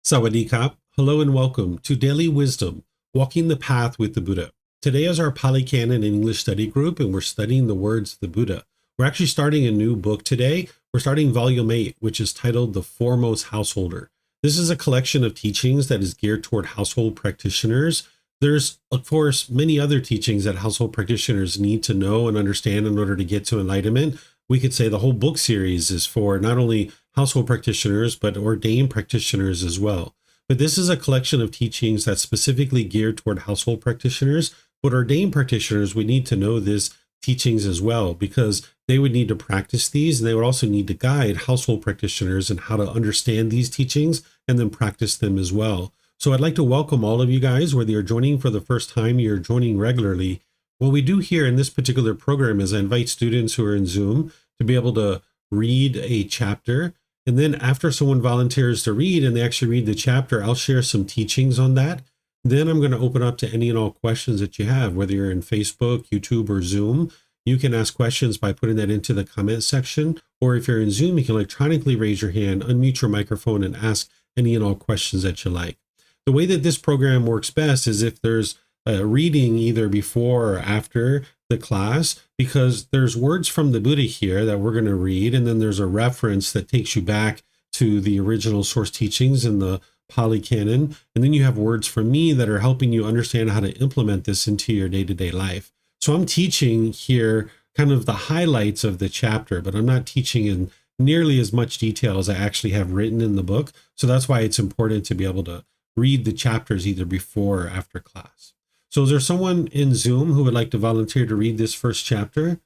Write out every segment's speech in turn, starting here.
Sawadee-kap. Hello and welcome to Daily Wisdom, Walking the Path with the Buddha. Today is our Pali Canon English study group, and we're studying the words of the Buddha. We're actually starting a new book today. We're starting volume 8, which is titled The Foremost Householder. This is a collection of teachings that is geared toward household practitioners. There's, of course, many other teachings that household practitioners need to know and understand in order to get to enlightenment. We could say the whole book series is for not only household practitioners, but ordained practitioners as well. But this is a collection of teachings that's specifically geared toward household practitioners. But ordained practitioners, we need to know these teachings as well, because they would need to practice these, and they would also need to guide household practitioners in how to understand these teachings and then practice them as well. So I'd like to welcome all of you guys, whether you're joining for the first time, you're joining regularly. What we do here in this particular program is I invite students who are in Zoom to be able to read a chapter. And then after someone volunteers to read and they actually read the chapter, I'll share some teachings on that. Then I'm going to open up to any and all questions that you have, whether you're in Facebook, YouTube, or Zoom. You can ask questions by putting that into the comment section. Or if you're in Zoom, you can electronically raise your hand, unmute your microphone, and ask any and all questions that you like. The way that this program works best is if there's a reading either before or after the class, because there's words from the Buddha here that we're going to read, and then there's a reference that takes you back to the original source teachings in the Pali Canon, and then you have words from me that are helping you understand how to implement this into your day-to-day life. So I'm teaching here kind of the highlights of the chapter, but I'm not teaching in nearly as much detail as I actually have written in the book. So that's why it's important to be able to read the chapters either before or after class. So is there someone in Zoom who would like to volunteer to read this first chapter?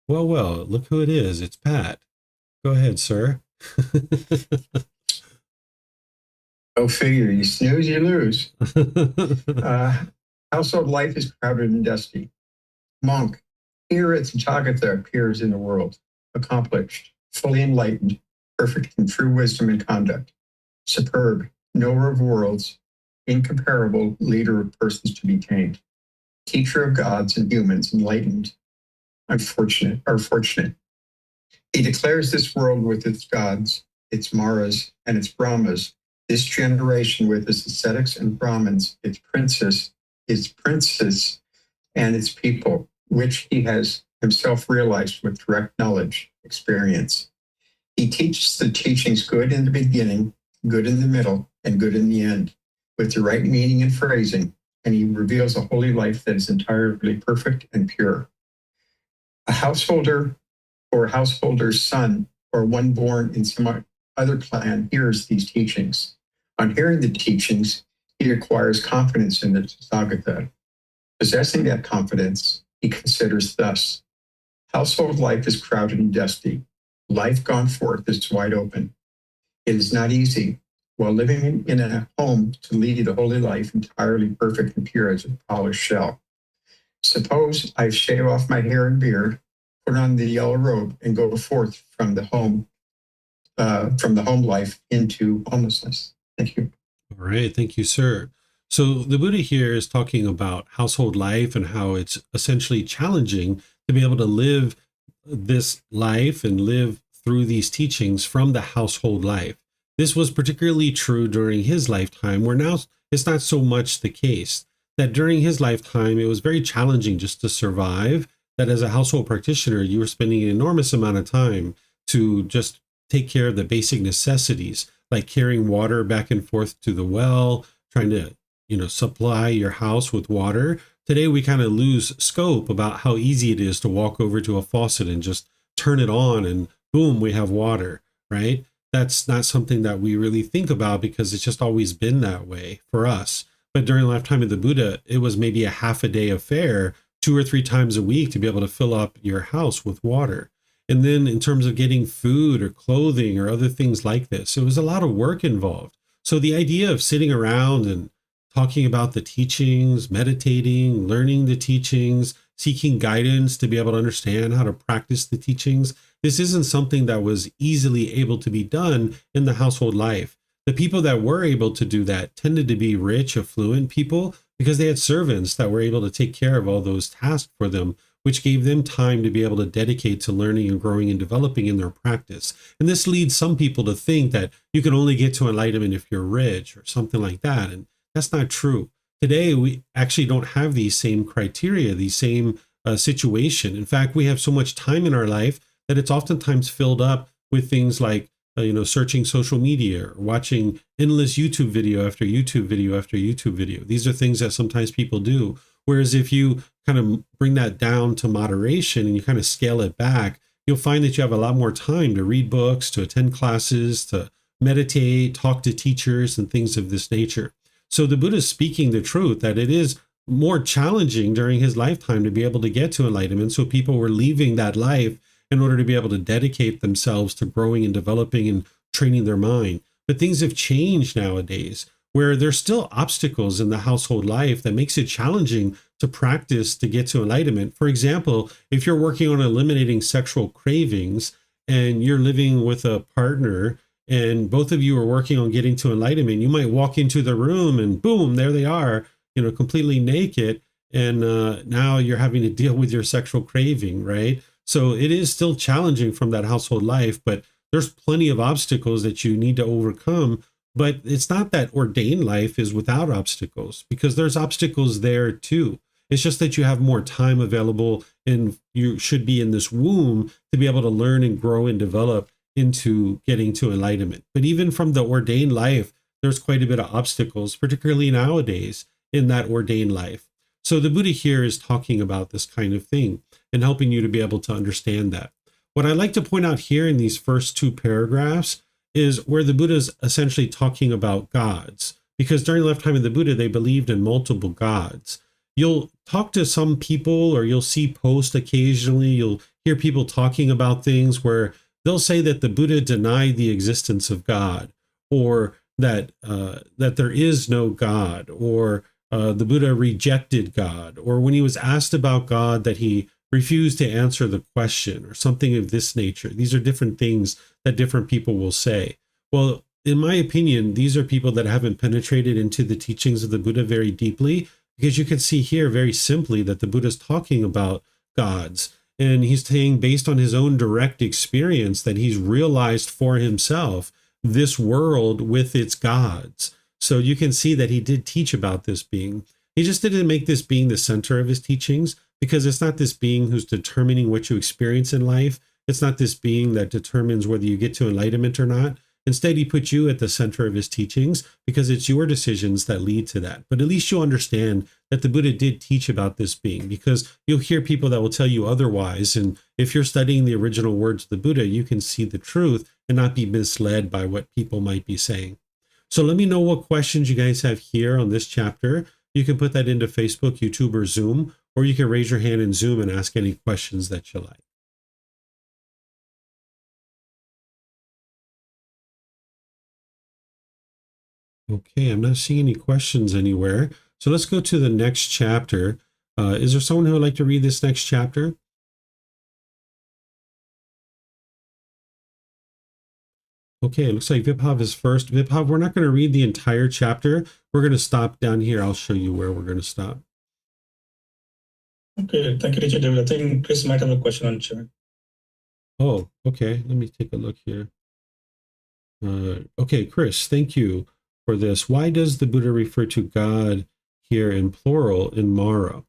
Well, look who it is. It's Pat. Go ahead, sir. Go figure. You snooze, you lose. Household life is crowded and dusty. Monk, here at Tathagata appears in the world, accomplished, fully enlightened, perfect in true wisdom and conduct, superb, knower of worlds, incomparable leader of persons to be tamed, teacher of gods and humans, enlightened, fortunate. He declares this world with its gods, its maras, and its brahmas, this generation with its ascetics and brahmins, its princes, and its people, which he has himself realized with direct knowledge, experience. He teaches the teachings good in the beginning, good in the middle, and good in the end, with the right meaning and phrasing, and he reveals a holy life that is entirely perfect and pure. A householder or householder's son or one born in some other clan hears these teachings. On hearing the teachings, he acquires confidence in the Tathagata. Possessing that confidence, he considers thus: household life is crowded and dusty. Life gone forth is wide open. It is not easy, while living in a home, to lead a holy life entirely perfect and pure as a polished shell. Suppose I shave off my hair and beard, put on the yellow robe, and go forth from the home life into homelessness. Thank you. All right. Thank you, sir. So the Buddha here is talking about household life and how it's essentially challenging to be able to live this life and live through these teachings from the household life. This was particularly true during his lifetime, where now it's not so much the case. That during his lifetime, it was very challenging just to survive, that as a household practitioner, you were spending an enormous amount of time to just take care of the basic necessities, like carrying water back and forth to the well, trying to, supply your house with water. Today, we kind of lose scope about how easy it is to walk over to a faucet and just turn it on and boom, we have water, right? That's not something that we really think about because it's just always been that way for us. But during the lifetime of the Buddha, it was maybe a half a day affair, 2 or 3 times a week to be able to fill up your house with water. And then in terms of getting food or clothing or other things like this, it was a lot of work involved. So the idea of sitting around and talking about the teachings, meditating, learning the teachings, seeking guidance to be able to understand how to practice the teachings, this isn't something that was easily able to be done in the household life. The people that were able to do that tended to be rich, affluent people because they had servants that were able to take care of all those tasks for them which gave them time to be able to dedicate to learning and growing and developing in their practice. And this leads some people to think that you can only get to enlightenment if you're rich or something like that. And that's not true. Today, we actually don't have these same criteria, these same situation. In fact, we have so much time in our life that it's oftentimes filled up with things like searching social media or watching endless YouTube video after YouTube video after YouTube video. These are things that sometimes people do. Whereas if you kind of bring that down to moderation and you kind of scale it back, you'll find that you have a lot more time to read books, to attend classes, to meditate, talk to teachers, and things of this nature. So the Buddha is speaking the truth that it is more challenging during his lifetime to be able to get to enlightenment. So people were leaving that life in order to be able to dedicate themselves to growing and developing and training their mind. But things have changed nowadays, where there's still obstacles in the household life that makes it challenging to practice to get to enlightenment. For example, if you're working on eliminating sexual cravings and you're living with a partner and both of you are working on getting to enlightenment, you might walk into the room and boom, there they are, completely naked. And now you're having to deal with your sexual craving, right? So it is still challenging from that household life, but there's plenty of obstacles that you need to overcome. But it's not that ordained life is without obstacles, because there's obstacles there too. It's just that you have more time available and you should be in this womb to be able to learn and grow and develop into getting to enlightenment. But even from the ordained life, there's quite a bit of obstacles, particularly nowadays in that ordained life. So the Buddha here is talking about this kind of thing and helping you to be able to understand that. What I like to point out here in these first two paragraphs is where the Buddha is essentially talking about gods, because during the lifetime of the Buddha, they believed in multiple gods. You'll talk to some people or you'll see posts occasionally, you'll hear people talking about things where they'll say that the Buddha denied the existence of God, or that there is no God, or the Buddha rejected God, or when he was asked about God that he refused to answer the question, or something of this nature. These are different things that different people will say. Well, in my opinion, these are people that haven't penetrated into the teachings of the Buddha very deeply, because you can see here very simply that the Buddha is talking about gods. And he's saying, based on his own direct experience, that he's realized for himself this world with its gods. So you can see that he did teach about this being. He just didn't make this being the center of his teachings, because it's not this being who's determining what you experience in life. It's not this being that determines whether you get to enlightenment or not. Instead, he put you at the center of his teachings, because it's your decisions that lead to that. But at least you'll understand that the Buddha did teach about this being, because you'll hear people that will tell you otherwise. And if you're studying the original words of the Buddha, you can see the truth and not be misled by what people might be saying. So let me know what questions you guys have here on this chapter. You can put that into Facebook, YouTube, or Zoom, or you can raise your hand in Zoom and ask any questions that you like. Okay, I'm not seeing any questions anywhere. So let's go to the next chapter. Is there someone who would like to read this next chapter? Okay, it looks like Vibhav is first. Vibhav, we're not going to read the entire chapter. We're going to stop down here. I'll show you where we're going to stop. Okay, thank you, Teacher David. I think Chris might have a question on chat. Oh, okay. Let me take a look here. Okay, Chris, thank you for this. Why does the Buddha refer to God here in plural in Mara?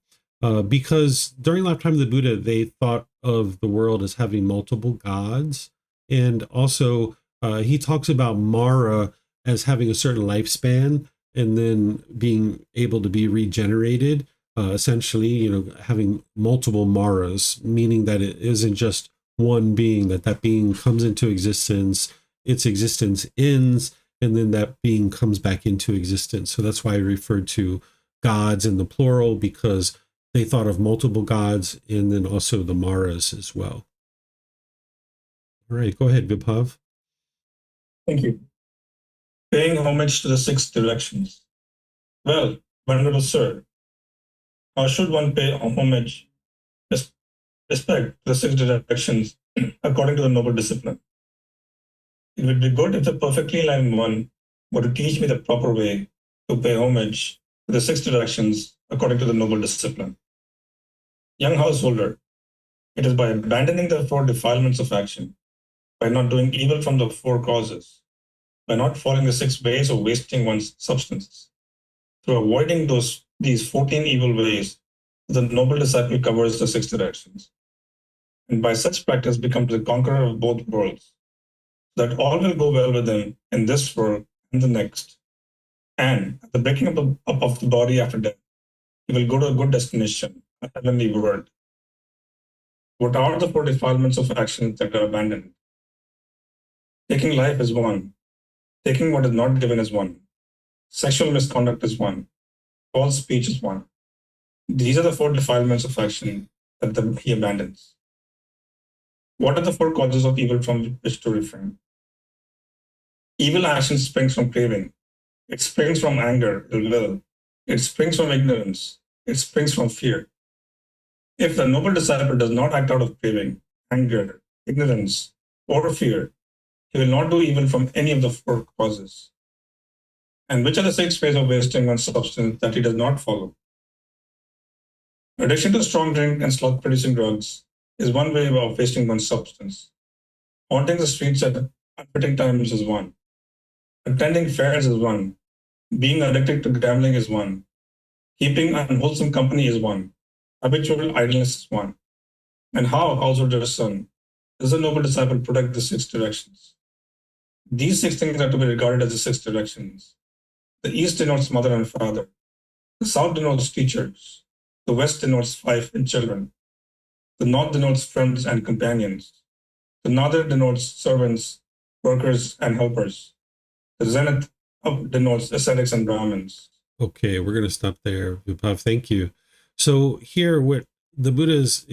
Because during the lifetime of the Buddha, they thought of the world as having multiple gods. And also, he talks about Mara as having a certain lifespan and then being able to be regenerated. Essentially, having multiple Maras, meaning that it isn't just one being, that being comes into existence, its existence ends, and then that being comes back into existence. So that's why I referred to gods in the plural, because they thought of multiple gods and then also the Maras as well. All right, go ahead, Vibhav. Thank you. Paying homage to the 6 directions. Well, Venerable Sir, how should one pay homage, respect to the 6 directions according to the noble discipline? It would be good if the perfectly enlightened one were to teach me the proper way to pay homage to the 6 directions according to the noble discipline. Young householder, It is by abandoning the four defilements of action, by not doing evil from the four causes, by not following the six ways of wasting one's substance. Through avoiding these 14 evil ways, the noble disciple covers the six directions, and by such practice becomes the conqueror of both worlds, so that all will go well with him in this world and the next. And at the breaking up of the body after death, he will go to a good destination, a heavenly world. What are the four defilements of action that are abandoned? Taking life is one. Taking what is not given is one. Sexual misconduct is one. False speech is one. These are the four defilements of action that he abandons. What are the four causes of evil from which to refrain? Evil action springs from craving. It springs from anger, ill will. It springs from ignorance. It springs from fear. If the noble disciple does not act out of craving, anger, ignorance, or fear, he will not do evil from any of the four causes. And which are the six ways of wasting one's substance that he does not follow? Addiction to strong drink and sloth-producing drugs is one way of wasting one's substance. Haunting the streets at unfitting times is one. Attending fairs is one. Being addicted to gambling is one. Keeping unwholesome company is one. Habitual idleness is one. And how, householder's son, does the noble disciple protect the six directions? These six things are to be regarded as the six directions. The east denotes mother and father. The south denotes teachers. The west denotes wife and children. The north denotes friends and companions. The northern denotes servants, workers, and helpers. The zenith denotes ascetics and Brahmins. Okay, we're going to stop there, Vibhav. Thank you. So here, what the Buddha's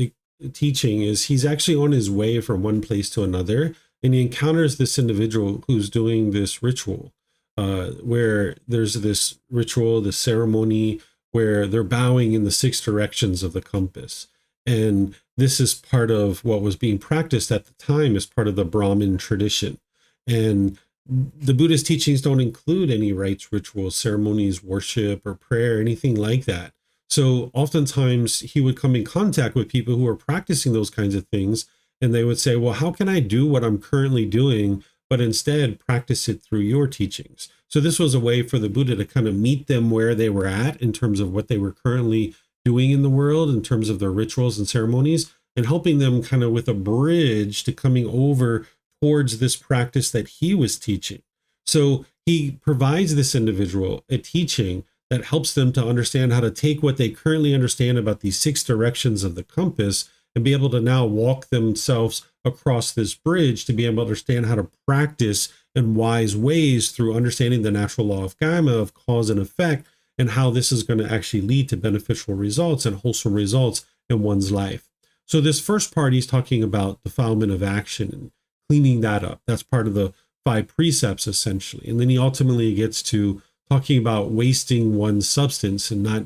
teaching is, he's actually on his way from one place to another, and he encounters this individual who's doing this ritual, where there's this ritual, this ceremony, where they're bowing in the six directions of the compass. And this is part of what was being practiced at the time as part of the Brahmin tradition. And the Buddha's teachings don't include any rites, rituals, ceremonies, worship, or prayer, anything like that. So oftentimes he would come in contact with people who are practicing those kinds of things, and they would say, well, how can I do what I'm currently doing, but instead practice it through your teachings? So this was a way for the Buddha to kind of meet them where they were at in terms of what they were currently doing in the world, in terms of their rituals and ceremonies, and helping them kind of with a bridge to coming over towards this practice that he was teaching. So he provides this individual a teaching that helps them to understand how to take what they currently understand about these six directions of the compass and be able to now walk themselves across this bridge to be able to understand how to practice in wise ways through understanding the natural law of karma, of cause and effect, and how this is going to actually lead to beneficial results and wholesome results in one's life. So this first part, he's talking about defilement of action and cleaning that up. That's part of the 5 precepts, essentially. And then he ultimately gets to talking about wasting one's substance and not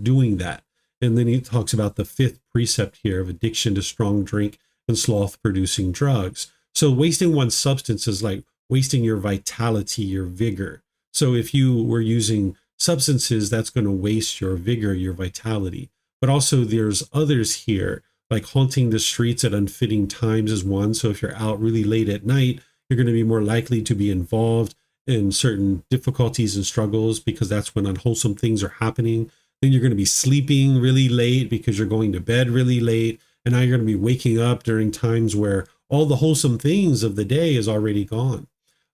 doing that. And then he talks about the 5th precept here of addiction to strong drink and sloth-producing drugs. So wasting one's substance is like wasting your vitality, your vigor. So if you were using substances, that's going to waste your vigor, your vitality. But also there's others here, like haunting the streets at unfitting times is one. So if you're out really late at night, you're going to be more likely to be involved in certain difficulties and struggles because that's when unwholesome things are happening. Then you're going to be sleeping really late because you're going to bed really late. And now you're going to be waking up during times where all the wholesome things of the day is already gone.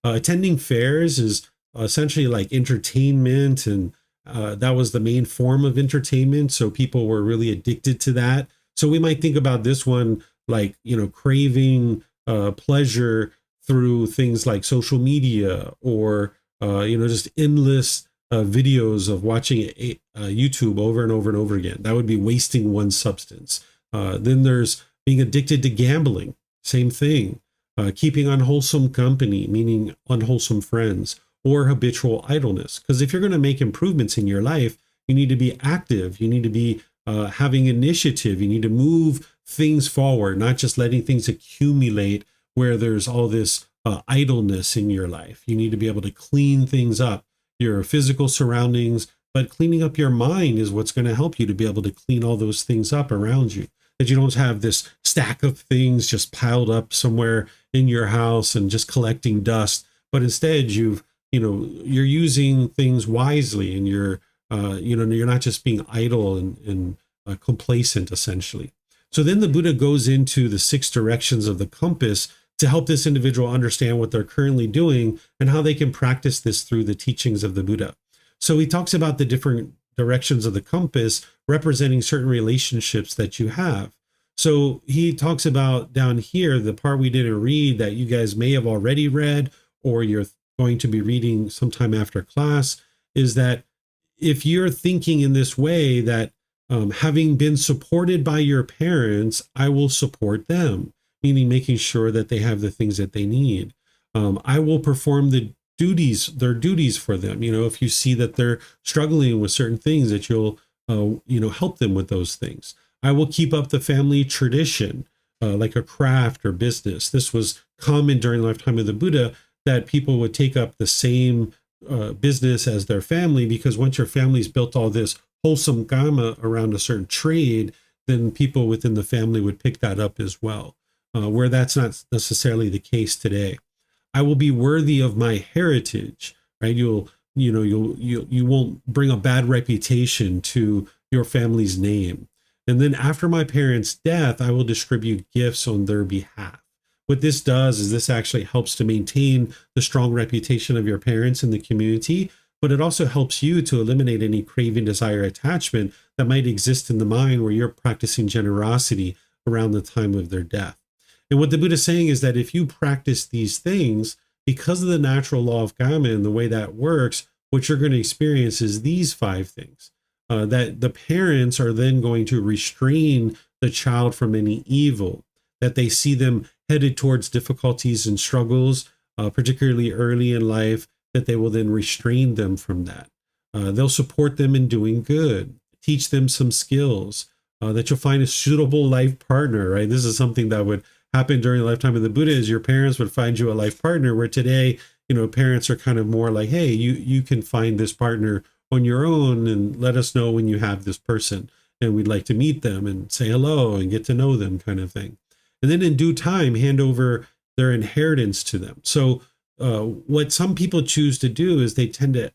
Attending fairs is essentially like entertainment, and that was the main form of entertainment. So people were really addicted to that. So we might think about this one like, craving pleasure through things like social media or, just endless videos of watching YouTube over and over and over again. That would be wasting one's substance. Then there's being addicted to gambling. Same thing. Keeping unwholesome company, meaning unwholesome friends, or habitual idleness. Because if you're going to make improvements in your life, you need to be active. You need to be having initiative. You need to move things forward, not just letting things accumulate where there's all this idleness in your life. You need to be able to clean things up, your physical surroundings, but cleaning up your mind is what's going to help you to be able to clean all those things up around you. That you don't have this stack of things just piled up somewhere in your house and just collecting dust. But instead, you're using things wisely, and you're not just being idle and complacent, essentially. So then the Buddha goes into the 6 directions of the compass to help this individual understand what they're currently doing and how they can practice this through the teachings of the Buddha. So he talks about the different directions of the compass representing certain relationships that you have. So he talks about down here, the part we didn't read that you guys may have already read, or you're going to be reading sometime after class, is that if you're thinking in this way that having been supported by your parents, I will support them, meaning making sure that they have the things that they need. I will perform their duties for them. If you see that they're struggling with certain things, that you'll, help them with those things. I will keep up the family tradition, like a craft or business. This was common during the lifetime of the Buddha, that people would take up the same business as their family, because once your family's built all this wholesome karma around a certain trade, then people within the family would pick that up as well, where that's not necessarily the case today. I will be worthy of my heritage, right? You won't bring a bad reputation to your family's name. And then after my parents' death, I will distribute gifts on their behalf. What this does is this actually helps to maintain the strong reputation of your parents in the community, but it also helps you to eliminate any craving, desire, attachment that might exist in the mind where you're practicing generosity around the time of their death. And what the Buddha is saying is that if you practice these things, because of the natural law of karma and the way that works, what you're going to experience is these 5 things. That the parents are then going to restrain the child from any evil, that they see them headed towards difficulties and struggles, particularly early in life, that they will then restrain them from that. They'll support them in doing good, teach them some skills, that you'll find a suitable life partner, right? This is something that would happen during the lifetime of the Buddha, is your parents would find you a life partner, where today, parents are kind of more like, hey, you can find this partner on your own and let us know when you have this person, and we'd like to meet them and say hello and get to know them, kind of thing. And then in due time, hand over their inheritance to them. So what some people choose to do is they tend to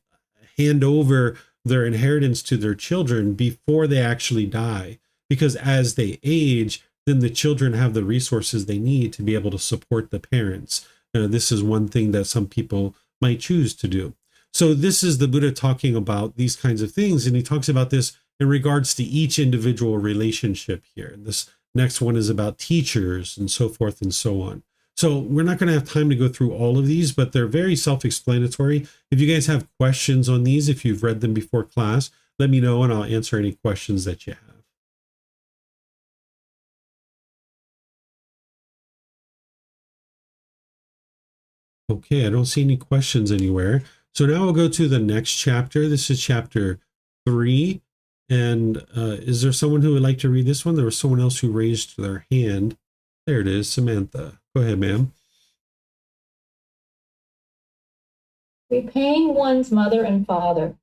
hand over their inheritance to their children before they actually die, because as they age, then the children have the resources they need to be able to support the parents. This is one thing that some people might choose to do. So this is the Buddha talking about these kinds of things, and he talks about this in regards to each individual relationship here. And this next one is about teachers and so forth and so on. So we're not going to have time to go through all of these, but they're very self-explanatory. If you guys have questions on these, if you've read them before class, let me know and I'll answer any questions that you have. Okay, I don't see any questions anywhere. So now we'll go to the next chapter. This is chapter 3. And is there someone who would like to read this one? There was someone else who raised their hand. There it is, Samantha. Go ahead, ma'am. Repaying one's mother and father.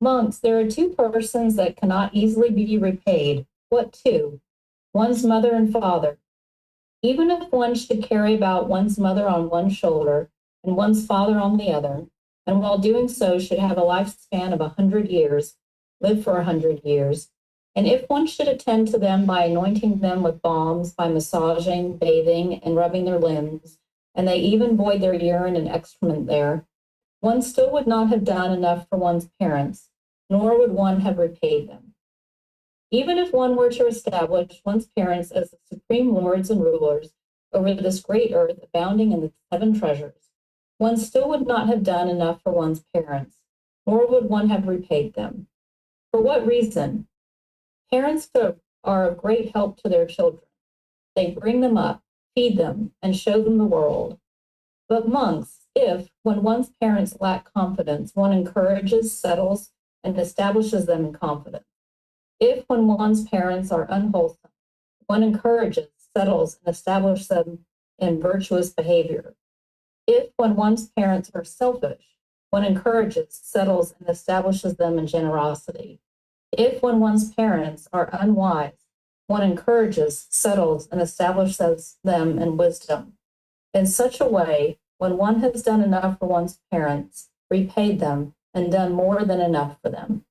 Monks, there are 2 persons that cannot easily be repaid. What 2? One's mother and father. Even if one should carry about one's mother on one shoulder and one's father on the other, and while doing so should have a lifespan of 100 years, live for 100 years, and if one should attend to them by anointing them with balms, by massaging, bathing, and rubbing their limbs, and they even void their urine and excrement there, one still would not have done enough for one's parents, nor would one have repaid them. Even if one were to establish one's parents as the supreme lords and rulers over this great earth abounding in the 7 treasures, one still would not have done enough for one's parents, nor would one have repaid them. For what reason? Parents are of great help to their children. They bring them up, feed them, and show them the world. But monks, if, when one's parents lack confidence, one encourages, settles, and establishes them in confidence, if, when one's parents are unwholesome, one encourages, settles, and establishes them in virtuous behavior, if, when one's parents are selfish, one encourages, settles, and establishes them in generosity, if, when one's parents are unwise, one encourages, settles, and establishes them in wisdom. In such a way, when one has done enough for one's parents, repaid them, and done more than enough for them.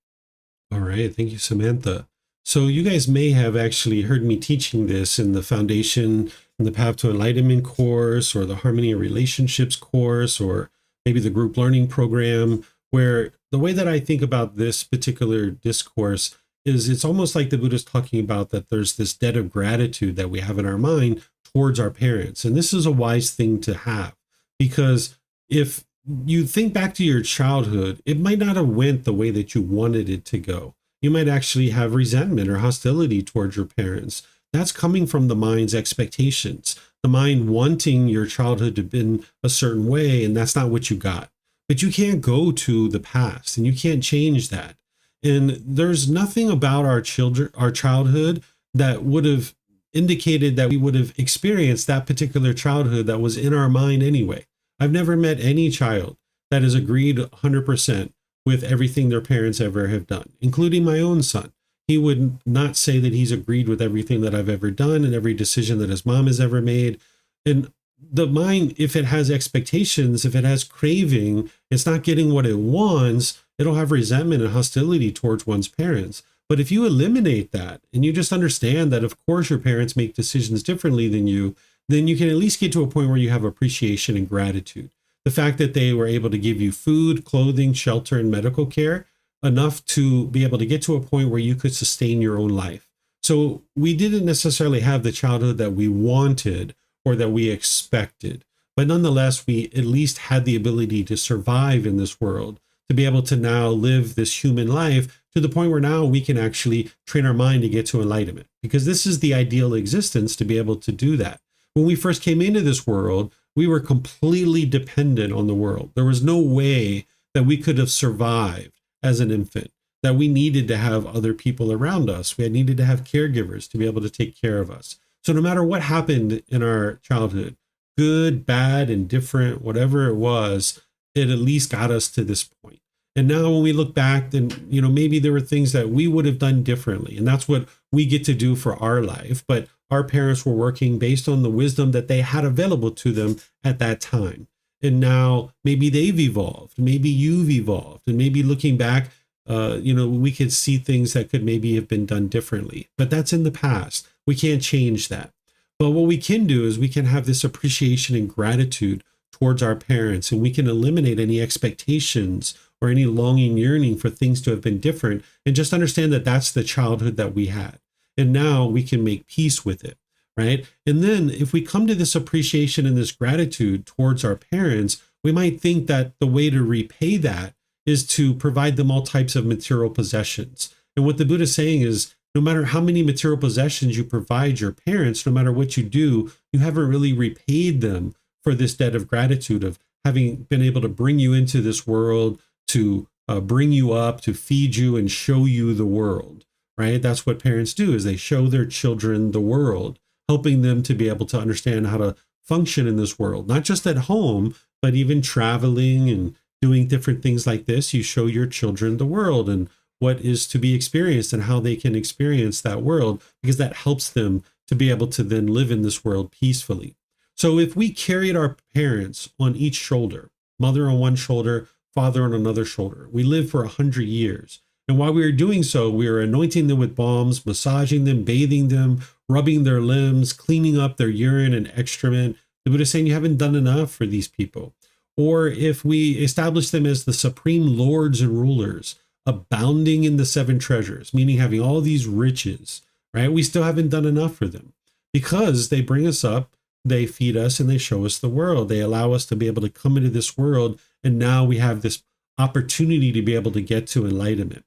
All right. Thank you, Samantha. So you guys may have actually heard me teaching this in the Foundation in the Path to Enlightenment course, or the Harmony of Relationships course, or maybe the group learning program, where the way that I think about this particular discourse is it's almost like the Buddha is talking about that there's this debt of gratitude that we have in our mind towards our parents. And this is a wise thing to have, because if you think back to your childhood, it might not have went the way that you wanted it to go. You might actually have resentment or hostility towards your parents. That's coming from the mind's expectations, the mind wanting your childhood to have been a certain way, and that's not what you got. But you can't go to the past, and you can't change that. And there's nothing about our childhood that would have indicated that we would have experienced that particular childhood that was in our mind anyway. I've never met any child that has agreed 100% with everything their parents ever have done, including my own son. He would not say that he's agreed with everything that I've ever done and every decision that his mom has ever made. And the mind, if it has expectations, if it has craving, it's not getting what it wants, it'll have resentment and hostility towards one's parents. But if you eliminate that and you just understand that, of course, your parents make decisions differently than you, then you can at least get to a point where you have appreciation and gratitude. The fact that they were able to give you food, clothing, shelter, and medical care, enough to be able to get to a point where you could sustain your own life. So we didn't necessarily have the childhood that we wanted or that we expected, but nonetheless, we at least had the ability to survive in this world, to be able to now live this human life to the point where now we can actually train our mind to get to enlightenment, because this is the ideal existence, to be able to do that. When we first came into this world, we were completely dependent on the world. There was no way that we could have survived as an infant, that we needed to have other people around us. We needed to have caregivers to be able to take care of us. So no matter what happened in our childhood, good, bad, indifferent, whatever it was, it at least got us to this point. And now when we look back, then, maybe there were things that we would have done differently. And that's what we get to do for our life. But our parents were working based on the wisdom that they had available to them at that time. And now maybe they've evolved, maybe you've evolved, and maybe looking back, we could see things that could maybe have been done differently. But that's in the past. We can't change that. But what we can do is we can have this appreciation and gratitude towards our parents, and we can eliminate any expectations or any longing, yearning for things to have been different, and just understand that that's the childhood that we had. And now we can make peace with it, right? And then if we come to this appreciation and this gratitude towards our parents, we might think that the way to repay that is to provide them all types of material possessions. And what the Buddha is saying is, no matter how many material possessions you provide your parents, no matter what you do, you haven't really repaid them for this debt of gratitude of having been able to bring you into this world, to bring you up, to feed you and show you the world, right? That's what parents do, is they show their children the world, helping them to be able to understand how to function in this world, not just at home, but even traveling and doing different things like this. You show your children the world and what is to be experienced and how they can experience that world, because that helps them to be able to then live in this world peacefully. So if we carried our parents on each shoulder, mother on one shoulder, father on another shoulder, we lived for 100 years. And while we were doing so, we were anointing them with balms, massaging them, bathing them, rubbing their limbs, cleaning up their urine and excrement. The Buddha is saying you haven't done enough for these people. Or if we establish them as the supreme lords and rulers, abounding in the seven treasures, meaning having all these riches, right? We still haven't done enough for them, because they bring us up, they feed us, and they show us the world. They allow us to be able to come into this world, and now we have this opportunity to be able to get to enlightenment.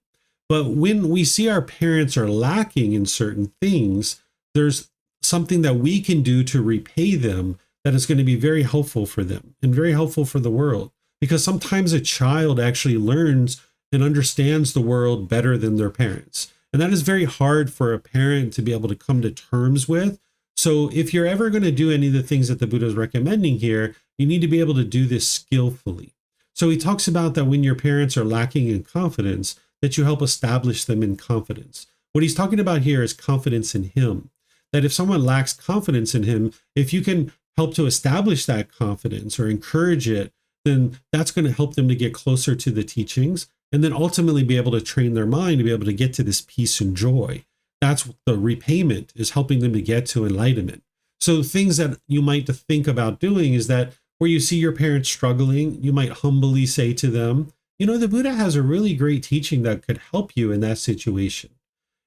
But when we see our parents are lacking in certain things, there's something that we can do to repay them that is going to be very helpful for them and very helpful for the world. Because sometimes a child actually learns and understands the world better than their parents. And that is very hard for a parent to be able to come to terms with. So if you're ever going to do any of the things that the Buddha is recommending here, you need to be able to do this skillfully. So he talks about that when your parents are lacking in confidence, that you help establish them in confidence. What he's talking about here is confidence in him. That if someone lacks confidence in him, if you can help to establish that confidence or encourage it, then that's going to help them to get closer to the teachings and then ultimately be able to train their mind to be able to get to this peace and joy. That's the repayment, is helping them to get to enlightenment. So things that you might think about doing is that where you see your parents struggling, you might humbly say to them, the Buddha has a really great teaching that could help you in that situation.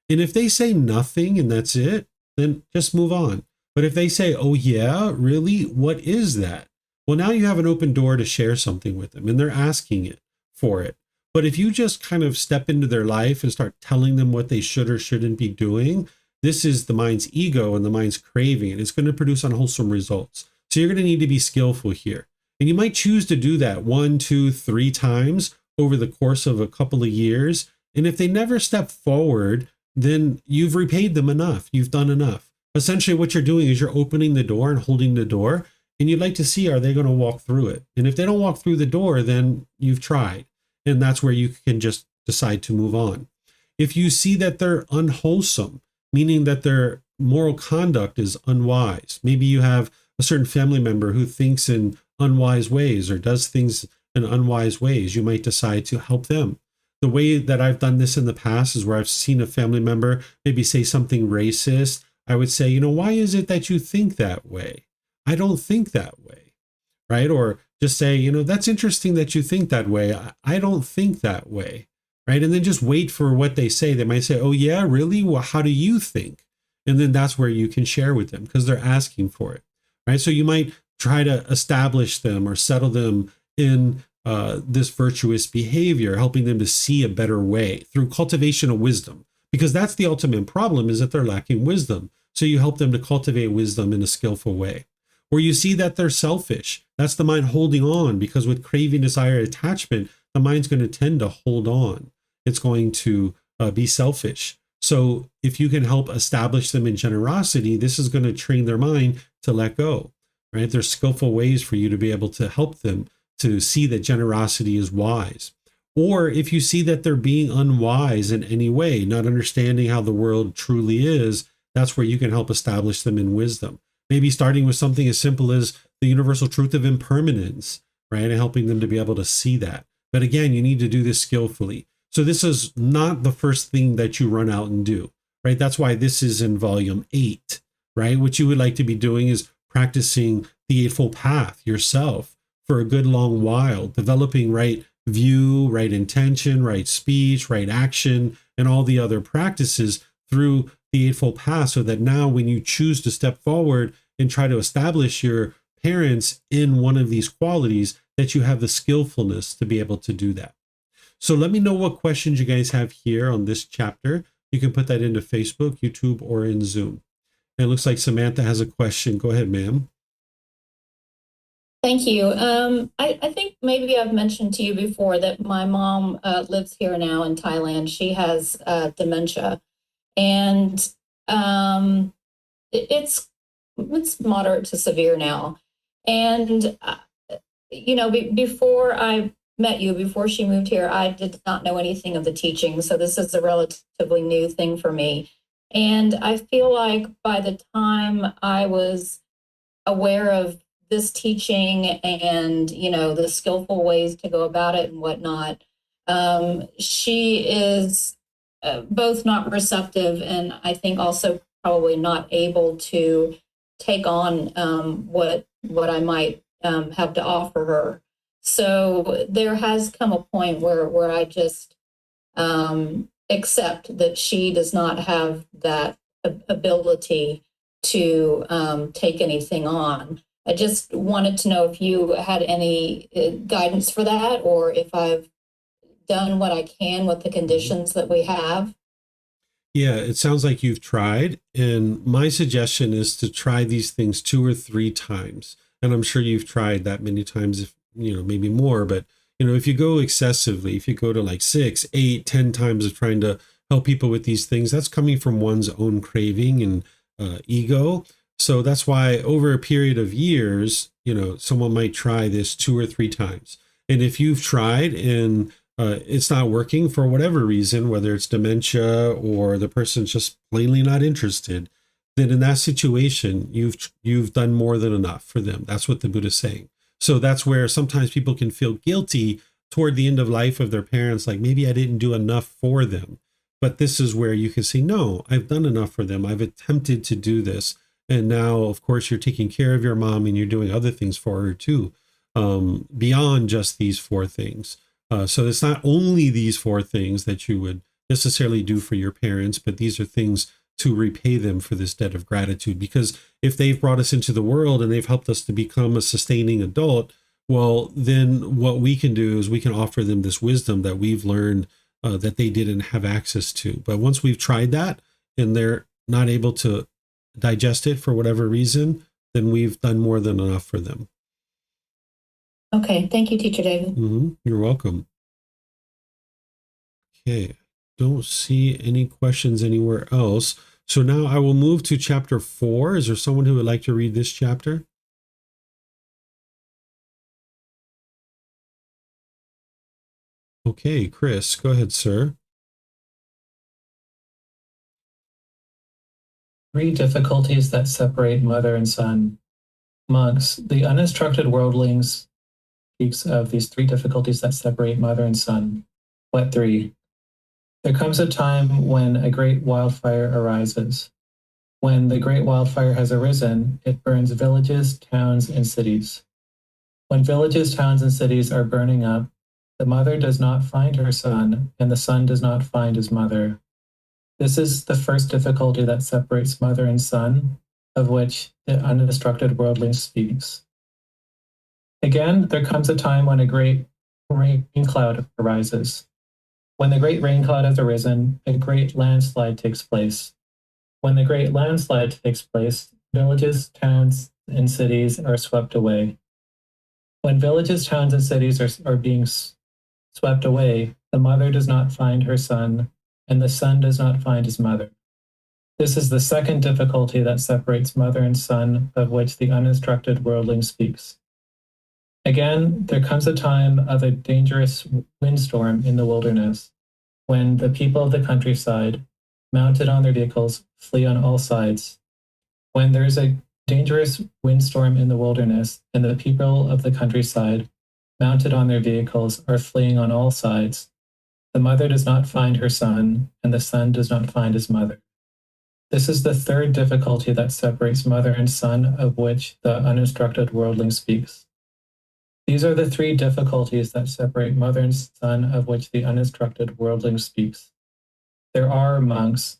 And if they say nothing and that's it, then just move on. But if they say, oh yeah, really? What is that? Well, now you have an open door to share something with them and they're asking it for it. But if you just kind of step into their life and start telling them what they should or shouldn't be doing, this is the mind's ego and the mind's craving, and it's going to produce unwholesome results. So you're going to need to be skillful here. And you might choose to do that 1, 2, 3 times over the course of a couple of years. And if they never step forward, then you've repaid them enough. You've done enough. Essentially, what you're doing is you're opening the door and holding the door, and you'd like to see, are they going to walk through it? And if they don't walk through the door, then you've tried. And that's where you can just decide to move on. If you see that they're unwholesome, meaning that their moral conduct is unwise, maybe you have a certain family member who thinks in unwise ways or does things in unwise ways, you might decide to help them. The way that I've done this in the past is where I've seen a family member maybe say something racist. I would say, why is it that you think that way? I don't think that way, right? Or just say, that's interesting that you think that way. I don't think that way, right? And then just wait for what they say. They might say, oh yeah, really? Well, how do you think? And then that's where you can share with them because they're asking for it, right? So you might try to establish them or settle them in this virtuous behavior, helping them to see a better way through cultivation of wisdom, because that's the ultimate problem, is that they're lacking wisdom. So you help them to cultivate wisdom in a skillful way. Or you see that they're selfish. That's the mind holding on, because with craving, desire, attachment, the mind's going to tend to hold on. It's going to be selfish. So if you can help establish them in generosity, this is going to train their mind to let go, right? There's skillful ways for you to be able to help them to see that generosity is wise. Or if you see that they're being unwise in any way, not understanding how the world truly is, that's where you can help establish them in wisdom. Maybe starting with something as simple as the universal truth of impermanence, right? And helping them to be able to see that. But again, you need to do this skillfully. So this is not the first thing that you run out and do, right? That's why this is in volume 8, right? What you would like to be doing is practicing the Eightfold Path yourself for a good long while, developing right view, right intention, right speech, right action, and all the other practices through the Eightfold Path, so that now when you choose to step forward and try to establish your parents in one of these qualities, that you have the skillfulness to be able to do that. So let me know what questions you guys have here on this chapter. You can put that into Facebook, YouTube, or in Zoom. And it looks like Samantha has a question. Go ahead, ma'am. Thank you. I think maybe I've mentioned to you before that my mom lives here now in Thailand. She has dementia, and it's moderate to severe now. And before I met you, before she moved here, I did not know anything of the teaching. So this is a relatively new thing for me. And I feel like by the time I was aware of this teaching and, the skillful ways to go about it and whatnot, she is both not receptive and I think also probably not able to take on what I might have to offer her. So there has come a point where I just accept that she does not have that ability to take anything on. I just wanted to know if you had any guidance for that, or if I've done what I can with the conditions that we have. Yeah, it sounds like you've tried. And my suggestion is to try these things 2 or 3 times. And I'm sure you've tried that many times, if maybe more. But, if you go excessively, if you go to like 6, 8, 10 times of trying to help people with these things, that's coming from one's own craving and ego. So that's why over a period of years, someone might try this 2 or 3 times. And if you've tried and it's not working for whatever reason, whether it's dementia or the person's just plainly not interested, then in that situation, you've done more than enough for them. That's what the Buddha is saying. So that's where sometimes people can feel guilty toward the end of life of their parents, like maybe I didn't do enough for them. But this is where you can say, no, I've done enough for them. I've attempted to do this. And now, of course, you're taking care of your mom and you're doing other things for her too, beyond just these four things. So it's not only these four things that you would necessarily do for your parents, but these are things to repay them for this debt of gratitude. Because if they've brought us into the world and they've helped us to become a sustaining adult, well, then what we can do is we can offer them this wisdom that we've learned that they didn't have access to. But once we've tried that and they're not able to digest it for whatever reason, then we've done more than enough for them. Okay, thank you, Teacher David. You're welcome. Okay, don't see any questions anywhere else. So now I will move to chapter 4. Is there someone who would like to read this chapter? Okay, Chris, go ahead, sir. 3 difficulties that separate mother and son. Monks, the uninstructed worldlings speaks of these 3 difficulties that separate mother and son. What 3? There comes a time when a great wildfire arises. When the great wildfire has arisen, it burns villages, towns, and cities. When villages, towns, and cities are burning up, the mother does not find her son, and the son does not find his mother. This is the first difficulty that separates mother and son, of which the uninstructed worldling speaks. Again, there comes a time when a great rain cloud arises. When the great rain cloud has arisen, a great landslide takes place. When the great landslide takes place, villages, towns, and cities are swept away. When villages, towns, and cities are being swept away, the mother does not find her son, and the son does not find his mother. This is the second difficulty that separates mother and son, of which the uninstructed worldling speaks. Again, there comes a time of a dangerous windstorm in the wilderness, when the people of the countryside, mounted on their vehicles, flee on all sides. When there's a dangerous windstorm in the wilderness, and the people of the countryside, mounted on their vehicles, are fleeing on all sides, the mother does not find her son, and the son does not find his mother. This is the third difficulty that separates mother and son, of which the uninstructed worldling speaks. These are the 3 difficulties that separate mother and son, of which the uninstructed worldling speaks. There are, monks,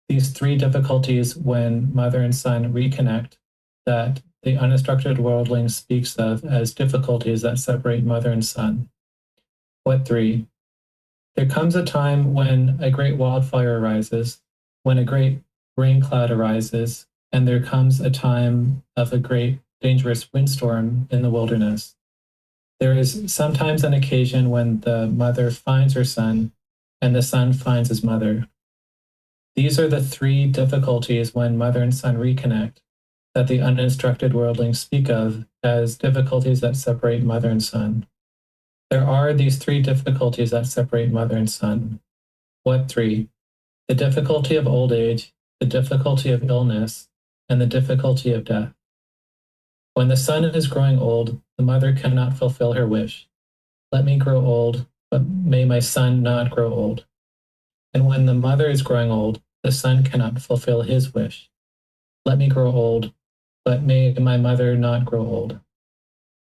these 3 difficulties when mother and son reconnect that the uninstructed worldling speaks of as difficulties that separate mother and son. What 3? There comes a time when a great wildfire arises, when a great rain cloud arises, and there comes a time of a great dangerous windstorm in the wilderness. There is sometimes an occasion when the mother finds her son and the son finds his mother. These are the 3 difficulties when mother and son reconnect that the uninstructed worldlings speak of as difficulties that separate mother and son. There are these 3 difficulties that separate mother and son. What 3? The difficulty of old age, the difficulty of illness, and the difficulty of death. When the son is growing old, the mother cannot fulfill her wish. Let me grow old, but may my son not grow old. And when the mother is growing old, the son cannot fulfill his wish. Let me grow old, but may my mother not grow old.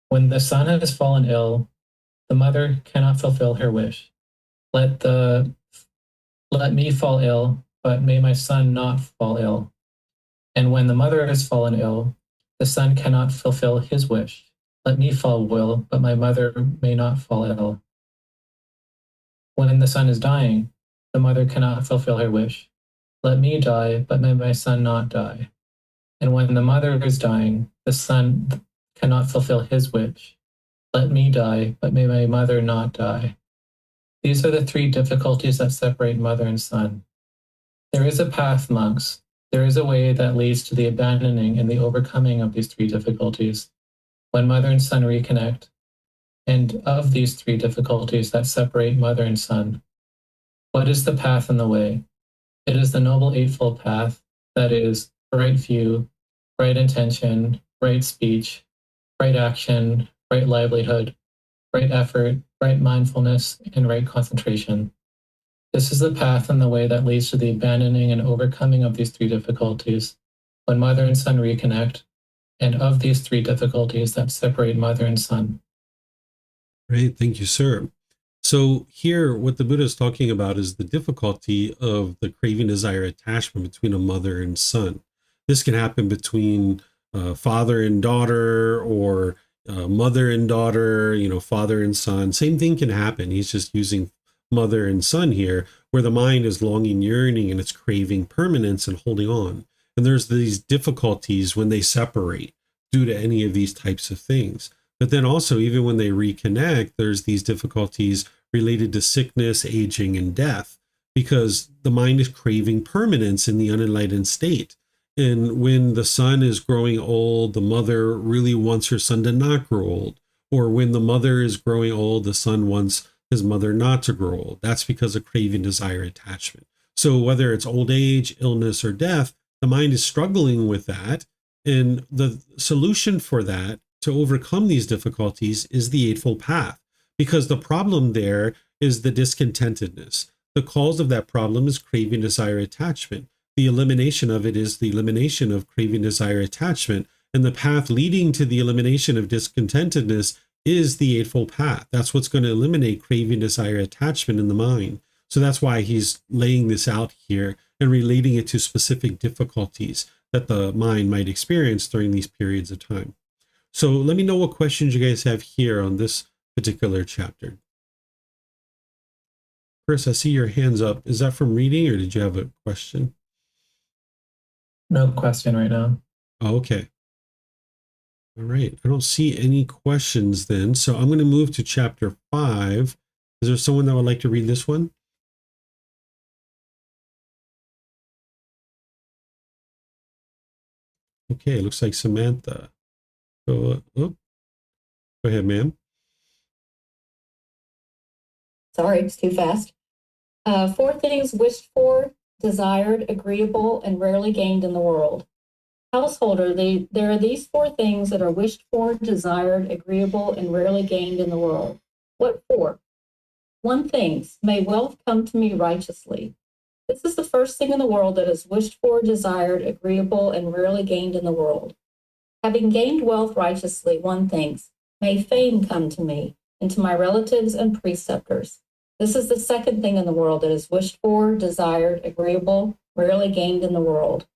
When the son has fallen ill, the mother cannot fulfill her wish. Let me fall ill, but may my son not fall ill. And when the mother has fallen ill, the son cannot fulfill his wish. Let me fall ill, but my mother may not fall ill. When the son is dying, the mother cannot fulfill her wish. Let me die, but may my son not die. And when the mother is dying, the son cannot fulfill his wish. Let me die, but may my mother not die. These are the 3 difficulties that separate mother and son. There is a path, monks. There is a way that leads to the abandoning and the overcoming of these 3 difficulties. When mother and son reconnect, And of these three difficulties that separate mother and son, what is the path and the way? It is the Noble Eightfold Path, that is, right view, right intention, right speech, right action, right livelihood, right effort, right mindfulness, and right concentration. This is the path and the way that leads to the abandoning and overcoming of these three difficulties when mother and son reconnect, and of these three difficulties that separate mother and son. Great, thank you, sir. So here, what the Buddha is talking about is the difficulty of the craving, desire, attachment between a mother and son. This can happen between father and daughter, or mother and daughter, father and son. Same thing can happen. He's just using mother and son here, where the mind is longing, yearning, and it's craving permanence and holding on. And there's these difficulties when they separate due to any of these types of things. But then also, even when they reconnect, there's these difficulties related to sickness, aging, and death, because the mind is craving permanence in the unenlightened state. And when the son is growing old, the mother really wants her son to not grow old. Or when the mother is growing old, the son wants his mother not to grow old. That's because of craving, desire, attachment. So whether it's old age, illness, or death, the mind is struggling with that. And the solution for that, to overcome these difficulties, is the Eightfold Path, because the problem there is the discontentedness. The cause of that problem is craving, desire, attachment. The elimination of it is the elimination of craving, desire, attachment. And the path leading to the elimination of discontentedness is the Eightfold Path. That's what's going to eliminate craving, desire, attachment in the mind. So that's why he's laying this out here and relating it to specific difficulties that the mind might experience during these periods of time. So let me know what questions you guys have here on this particular chapter. Chris, I see your hands up. Is that from reading, or did you have a question? No question right now. Oh, okay. All right. I don't see any questions then. So I'm going to move to chapter 5. Is there someone that would like to read this one? Okay, it looks like Samantha. So, go ahead, ma'am. Sorry, it's too fast. 4 things wished for, desired, agreeable, and rarely gained in the world. Householder, there are these 4 things that are wished for, desired, agreeable, and rarely gained in the world. What for? 1 thing, may wealth come to me righteously. This is the first thing in the world that is wished for, desired, agreeable, and rarely gained in the world. Having gained wealth righteously, 1 thinks, may fame come to me, and to my relatives and preceptors. This is the second thing in the world that is wished for, desired, agreeable, rarely gained in the world.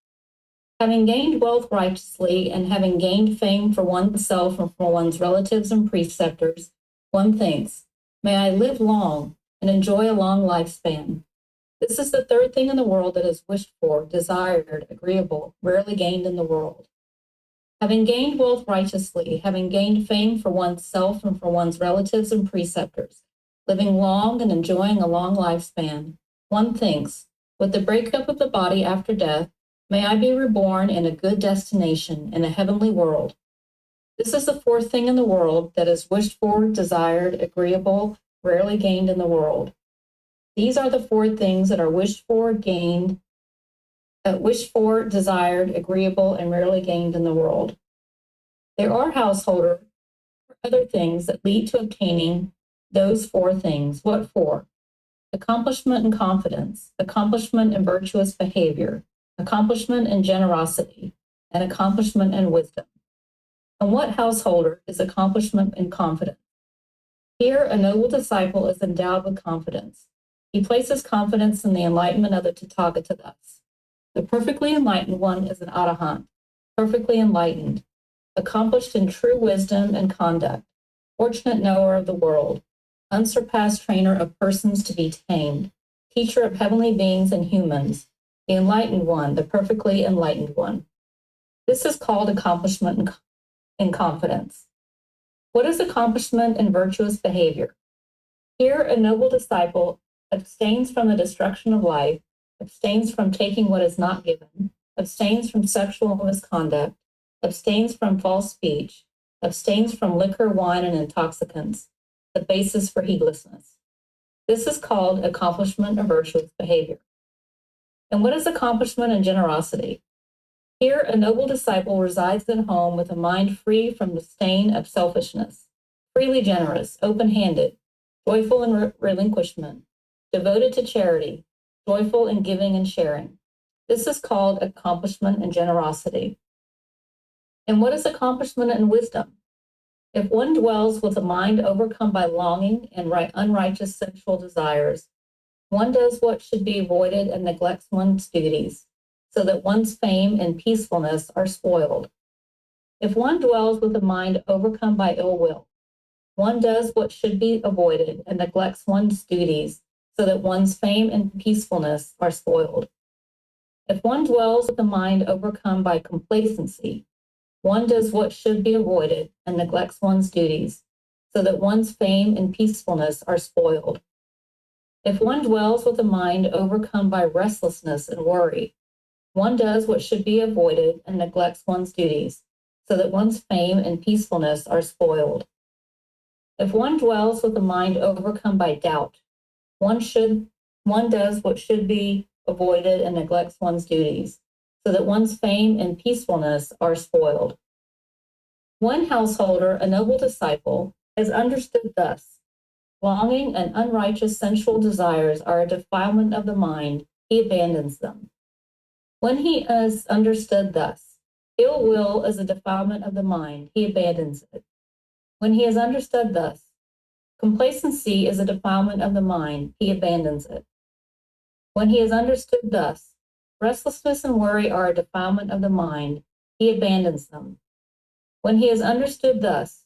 Having gained wealth righteously, and having gained fame for oneself and for one's relatives and preceptors, 1 thinks, may I live long and enjoy a long lifespan. This is the third thing in the world that is wished for, desired, agreeable, rarely gained in the world. Having gained wealth righteously, having gained fame for oneself and for one's relatives and preceptors, living long and enjoying a long lifespan, 1 thinks, with the breakup of the body after death, may I be reborn in a good destination in a heavenly world. This is the 4th thing in the world that is wished for, desired, agreeable, rarely gained in the world. These are the 4 things that are wished for, desired, agreeable, and rarely gained in the world. There are, householder, other things that lead to obtaining those 4 things. What for? Accomplishment and confidence, accomplishment and virtuous behavior, accomplishment and generosity, and accomplishment and wisdom. And what, householder, is accomplishment and confidence? Here, a noble disciple is endowed with confidence. He places confidence in the enlightenment of the Tathagata thus. The perfectly enlightened one is an arahant, perfectly enlightened, accomplished in true wisdom and conduct, fortunate knower of the world, unsurpassed trainer of persons to be tamed, teacher of heavenly beings and humans, the enlightened one, the perfectly enlightened one. This is called accomplishment and confidence. What is accomplishment and virtuous behavior? Here, a noble disciple abstains from the destruction of life, abstains from taking what is not given, abstains from sexual misconduct, abstains from false speech, abstains from liquor, wine, and intoxicants, the basis for heedlessness. This is called accomplishment of virtuous behavior. And what is accomplishment and generosity? Here, a noble disciple resides at home with a mind free from the stain of selfishness, freely generous, open-handed, joyful in relinquishment, devoted to charity, joyful in giving and sharing. This is called accomplishment and generosity. And what is accomplishment and wisdom? If one dwells with a mind overcome by longing and unrighteous sensual desires, one does what should be avoided and neglects one's duties, so that one's fame and peacefulness are spoiled. If one dwells with a mind overcome by ill will, one does what should be avoided and neglects one's duties, so that one's fame and peacefulness are spoiled. If one dwells with a mind overcome by complacency, one does what should be avoided and neglects one's duties, so that one's fame and peacefulness are spoiled. If one dwells with a mind overcome by restlessness and worry, one does what should be avoided and neglects one's duties, so that one's fame and peacefulness are spoiled. If one dwells with a mind overcome by doubt, one does what should be avoided and neglects one's duties, so that one's fame and peacefulness are spoiled. One householder, a noble disciple, has understood thus: longing and unrighteous sensual desires are a defilement of the mind, he abandons them. When he has understood thus, ill will is a defilement of the mind, he abandons it. When he has understood thus, complacency is a defilement of the mind, he abandons it. When he has understood thus, restlessness and worry are a defilement of the mind, he abandons them. When he has understood thus,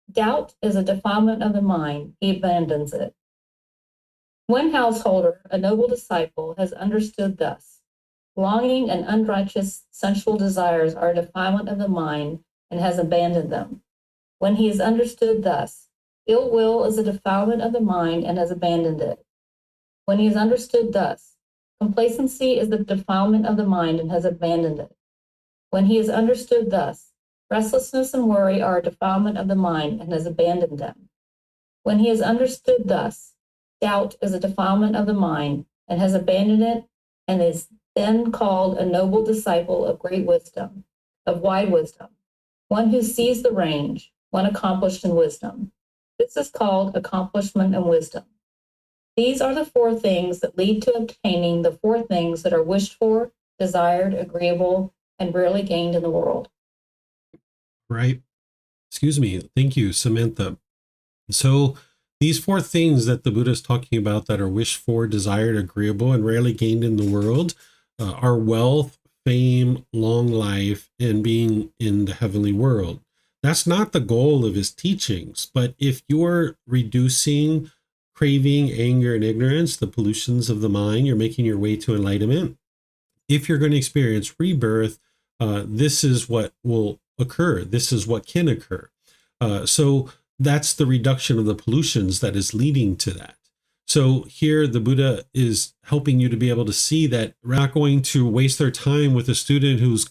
doubt is a defilement of the mind, he abandons it. One householder, a noble disciple, has understood thus: longing and unrighteous sensual desires are a defilement of the mind and has abandoned them. When he has understood thus, ill will is a defilement of the mind and has abandoned it. When he has understood thus, complacency is the defilement of the mind and has abandoned it. When he has understood thus, restlessness and worry are a defilement of the mind and has abandoned them. When he has understood thus, doubt is a defilement of the mind and has abandoned it, and is then called a noble disciple of great wisdom, of wide wisdom, one who sees the range, one accomplished in wisdom. This is called accomplishment and wisdom. These are the four things that lead to obtaining the four things that are wished for, desired, agreeable, and rarely gained in the world. Right. Excuse me. Thank you, Samantha. So these four things that the Buddha is talking about that are wished for, desired, agreeable, and rarely gained in the world are wealth, fame, long life, and being in the heavenly world. That's not the goal of his teachings, but if you're reducing craving, anger, and ignorance, the pollutions of the mind, you're making your way to enlightenment. If you're going to experience rebirth, this is what will occur. This is what can occur. So that's the reduction of the pollutions that is leading to that. So here the Buddha is helping you to be able to see that we're not going to waste their time with a student who's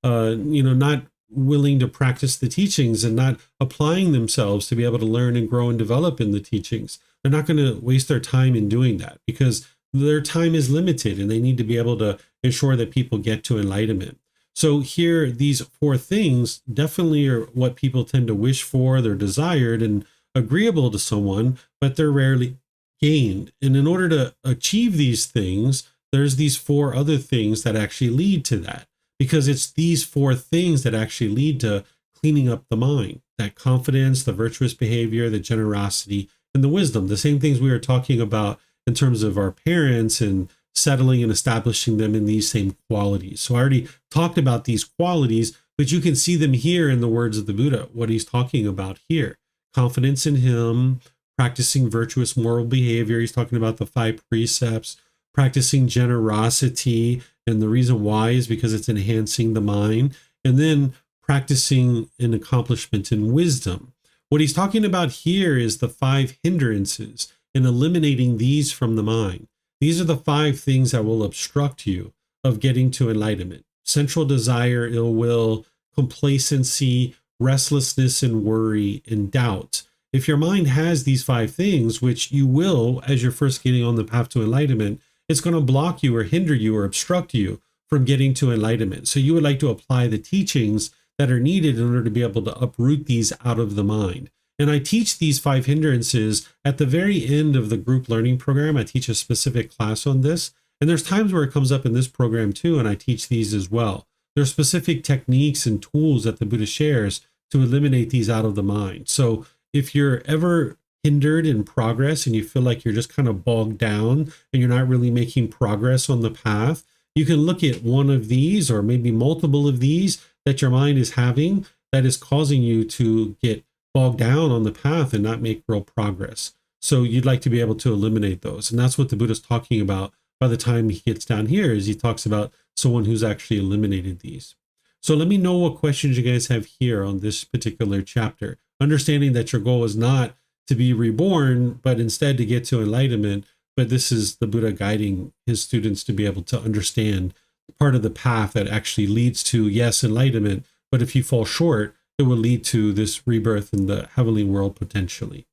not willing to practice the teachings and not applying themselves to be able to learn and grow and develop in the teachings. They're not going to waste their time in doing that because their time is limited and they need to be able to ensure that people get to enlightenment. So here, these four things definitely are what people tend to wish for. They're desired and agreeable to someone, but they're rarely gained. And in order to achieve these things, there's these four other things that actually lead to that, because it's these four things that actually lead to cleaning up the mind: that confidence, the virtuous behavior, the generosity, and the wisdom. The same things we were talking about in terms of our parents and settling and establishing them in these same qualities. So I already talked about these qualities, but you can see them here in the words of the Buddha, what he's talking about here: confidence in him, practicing virtuous moral behavior. He's talking about the 5 precepts, practicing generosity. And the reason why is because it's enhancing the mind. And then practicing an accomplishment in wisdom. What he's talking about here is the 5 hindrances and eliminating these from the mind. These are the 5 things that will obstruct you of getting to enlightenment: sensual desire, ill will, complacency, restlessness and worry, and doubt. if your mind has these 5 things, which you will as you're first getting on the path to enlightenment, it's going to block you or hinder you or obstruct you from getting to enlightenment. So you would like to apply the teachings that are needed in order to be able to uproot these out of the mind. And I teach these 5 hindrances at the very end of the group learning program. I teach a specific class on this. And there's times where it comes up in this program too, and I teach these as well. There are specific techniques and tools that the Buddha shares to eliminate these out of the mind. So if you're ever hindered in progress and you feel like you're just kind of bogged down and you're not really making progress on the path, you can look at one of these or maybe multiple of these that your mind is having that is causing you to get bogged down on the path and not make real progress. So you'd like to be able to eliminate those. And that's what the Buddha's talking about by the time he gets down here, is he talks about someone who's actually eliminated these. So let me know what questions you guys have here on this particular chapter. Understanding that your goal is not to be reborn, but instead to get to enlightenment. But this is the Buddha guiding his students to be able to understand part of the path that actually leads to, yes, enlightenment. But if you fall short, it will lead to this rebirth in the heavenly world potentially.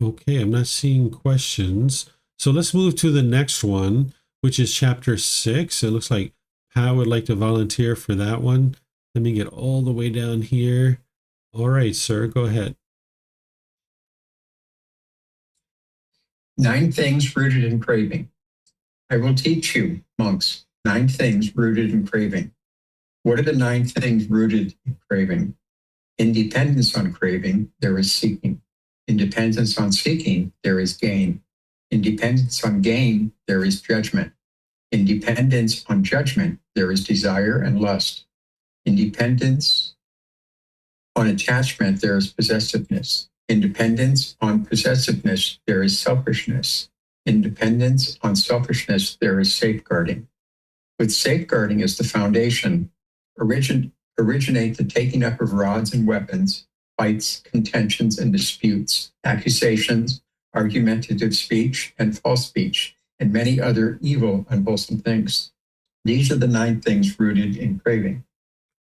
Okay, I'm not seeing questions. So let's move to the next one, which is chapter 6. It looks like Pat would like to volunteer for that one. Let me get all the way down here. All right, sir, go ahead. 9 things rooted in craving. I will teach you, monks, 9 things rooted in craving. What are the 9 things rooted in craving? Independence on craving, there is seeking. Independence on seeking, there is gain. Independence on gain, there is judgment. Independence on judgment, there is desire and lust. Independence on attachment, there is possessiveness. Independence on possessiveness, there is selfishness. Independence on selfishness, there is safeguarding. With safeguarding as the foundation, originate the taking up of rods and weapons, fights, contentions, and disputes, accusations, argumentative speech, and false speech, and many other evil, unwholesome things. These are the 9 things rooted in craving.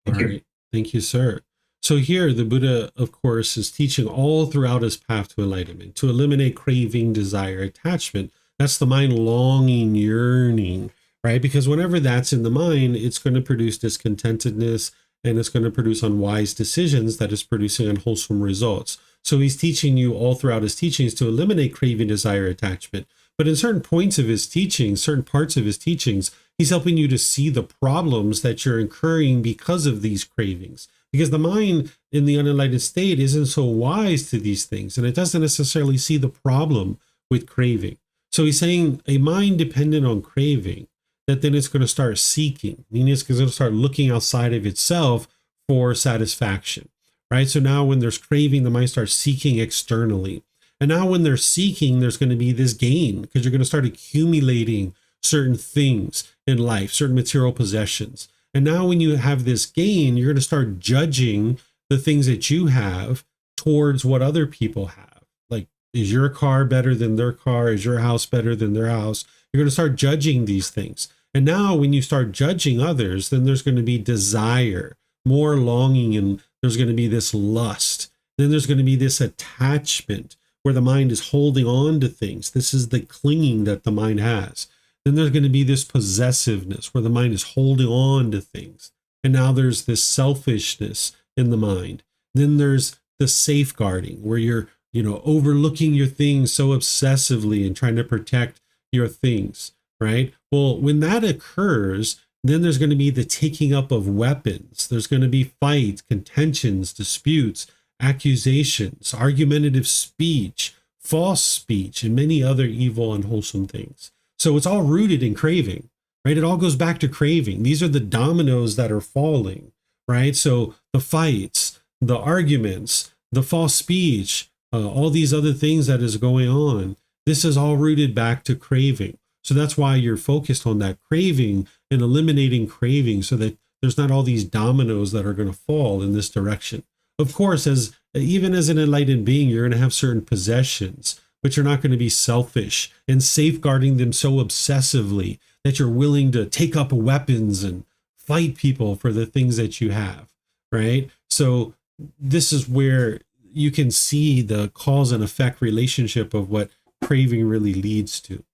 All right. Thank you, sir. So here, the Buddha, of course, is teaching all throughout his path to enlightenment, to eliminate craving, desire, attachment. That's the mind longing, yearning, right? Because whenever that's in the mind, it's going to produce discontentedness, and it's going to produce unwise decisions that is producing unwholesome results. So he's teaching you all throughout his teachings to eliminate craving, desire, attachment. But in certain points of his teachings, certain parts of his teachings, he's helping you to see the problems that you're incurring because of these cravings. Because the mind in the unenlightened state isn't so wise to these things, and it doesn't necessarily see the problem with craving. So he's saying a mind dependent on craving, that then it's going to start seeking, meaning it's going to start looking outside of itself for satisfaction, right? So now when there's craving, the mind starts seeking externally. And now when they're seeking, there's going to be this gain, because you're going to start accumulating certain things in life, certain material possessions. And now when you have this gain, you're going to start judging the things that you have towards what other people have. Like, is your car better than their car? Is your house better than their house? You're going to start judging these things. And now when you start judging others, then there's going to be desire, more longing, and there's going to be this lust. Then there's going to be this attachment where the mind is holding on to things. This is the clinging that the mind has. Then there's going to be this possessiveness where the mind is holding on to things. And now there's this selfishness in the mind. Then there's the safeguarding where you're, overlooking your things so obsessively and trying to protect your things, right? Well, when that occurs, then there's going to be the taking up of weapons. There's going to be fights, contentions, disputes, accusations, argumentative speech, false speech, and many other evil, unwholesome things. So it's all rooted in craving, right? It all goes back to craving. These are the dominoes that are falling, right? So the fights, the arguments, the false speech, all these other things that is going on, this is all rooted back to craving. So that's why you're focused on that craving and eliminating craving so that there's not all these dominoes that are going to fall in this direction. Of course, even as an enlightened being, you're going to have certain possessions, but you're not going to be selfish and safeguarding them so obsessively that you're willing to take up weapons and fight people for the things that you have, right? So this is where you can see the cause and effect relationship of what craving really leads to.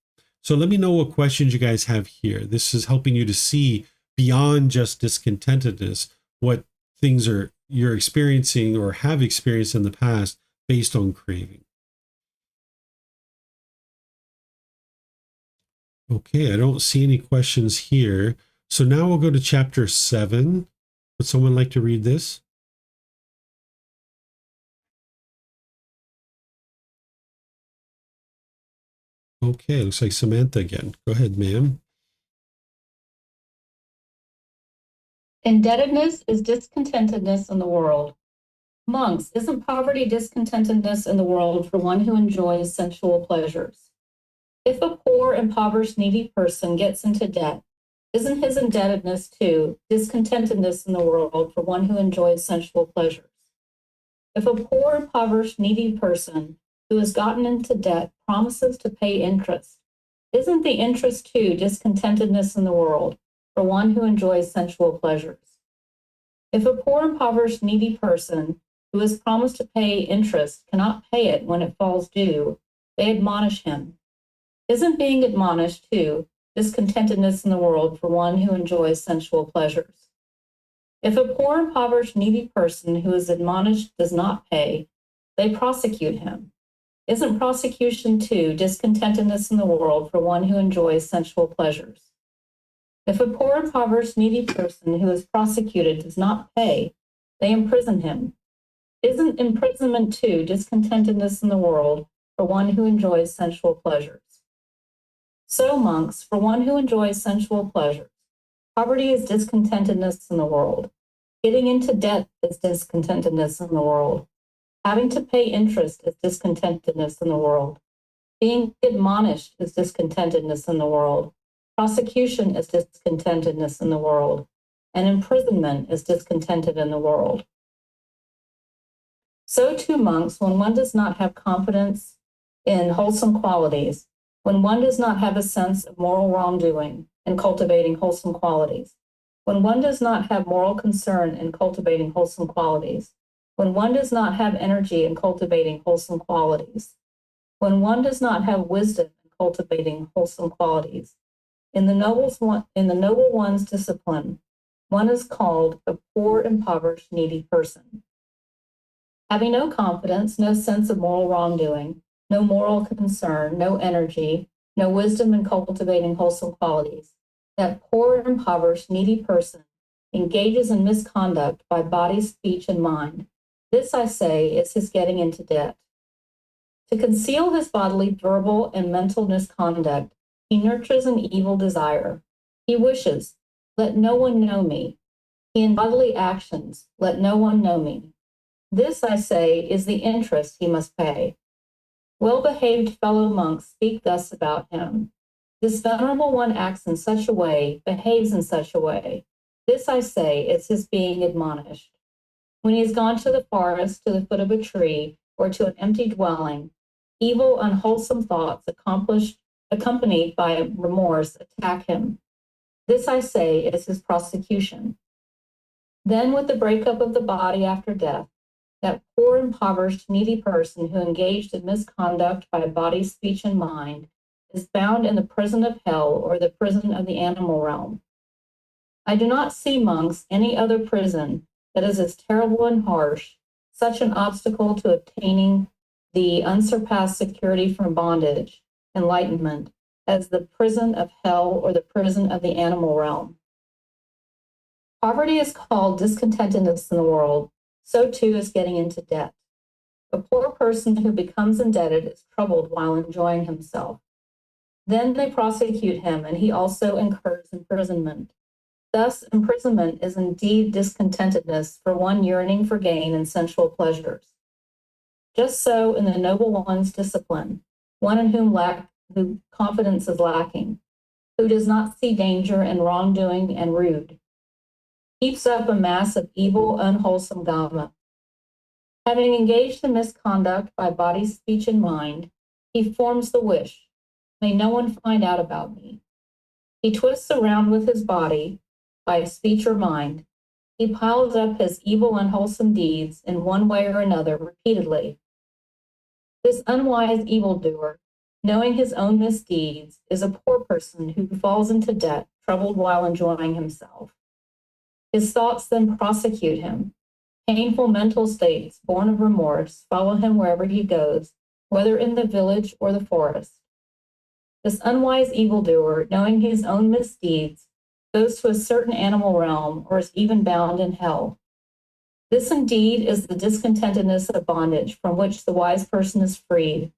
So let me know what questions you guys have here. This is helping you to see beyond just discontentedness, what things are you're experiencing or have experienced in the past based on craving. Okay, I don't see any questions here. So now we'll go to chapter 7. Would someone like to read this? Okay, looks like Samantha again. Go ahead, ma'am. Indebtedness is discontentedness in the world. Monks, isn't poverty discontentedness in the world for one who enjoys sensual pleasures? If a poor, impoverished, needy person gets into debt, isn't his indebtedness too discontentedness in the world for one who enjoys sensual pleasures? If a poor, impoverished, needy person who has gotten into debt promises to pay interest, isn't the interest too discontentedness in the world for one who enjoys sensual pleasures? If a poor, impoverished, needy person who has promised to pay interest cannot pay it when it falls due, they admonish him. Isn't being admonished too discontentedness in the world for one who enjoys sensual pleasures? If a poor, impoverished, needy person who is admonished does not pay, they prosecute him. Isn't prosecution too discontentedness in the world for one who enjoys sensual pleasures? If a poor, impoverished, needy person who is prosecuted does not pay, they imprison him. Isn't imprisonment too discontentedness in the world for one who enjoys sensual pleasures? So, monks, for one who enjoys sensual pleasures, poverty is discontentedness in the world. Getting into debt is discontentedness in the world. Having to pay interest is discontentedness in the world. Being admonished is discontentedness in the world. Prosecution is discontentedness in the world. And imprisonment is discontented in the world. So too, monks, when one does not have confidence in wholesome qualities, when one does not have a sense of moral wrongdoing in cultivating wholesome qualities, when one does not have moral concern in cultivating wholesome qualities, when one does not have energy in cultivating wholesome qualities, when one does not have wisdom in cultivating wholesome qualities, in the noble one's discipline, one is called a poor, impoverished, needy person. Having no confidence, no sense of moral wrongdoing, no moral concern, no energy, no wisdom in cultivating wholesome qualities, that poor, impoverished, needy person engages in misconduct by body, speech, and mind. This, I say, is his getting into debt. To conceal his bodily, verbal, and mental misconduct, he nurtures an evil desire. He wishes, let no one know me. He in bodily actions, let no one know me. This, I say, is the interest he must pay. Well-behaved fellow monks speak thus about him. This venerable one acts in such a way, behaves in such a way. This, I say, is his being admonished. When he has gone to the forest, to the foot of a tree, or to an empty dwelling, evil, unwholesome thoughts accompanied by remorse attack him. This, I say, is his prosecution. Then, with the breakup of the body after death, that poor, impoverished, needy person who engaged in misconduct by body, speech, and mind is bound in the prison of hell or the prison of the animal realm. I do not see, monks, any other prison that is as terrible and harsh, such an obstacle to obtaining the unsurpassed security from bondage, enlightenment, as the prison of hell or the prison of the animal realm. Poverty is called discontentedness in the world. So too is getting into debt. A poor person who becomes indebted is troubled while enjoying himself. Then they prosecute him, and he also incurs imprisonment. Thus, imprisonment is indeed discontentedness for one yearning for gain and sensual pleasures. Just so in the noble one's discipline, one in whom confidence is lacking, who does not see danger and wrongdoing and rude, heaps up a mass of evil, unwholesome Dhamma. Having engaged in misconduct by body, speech, and mind, he forms the wish, may no one find out about me. He twists around with his body, by speech or mind, He piles up his evil, unwholesome deeds in one way or another repeatedly. This unwise evildoer, knowing his own misdeeds, is a poor person who falls into debt, troubled while enjoying himself. His thoughts then prosecute him. Painful mental states, born of remorse, follow him wherever he goes, whether in the village or the forest. This unwise evildoer, knowing his own misdeeds, goes to a certain animal realm or is even bound in hell. This indeed is the discontentedness of bondage from which the wise person is freed,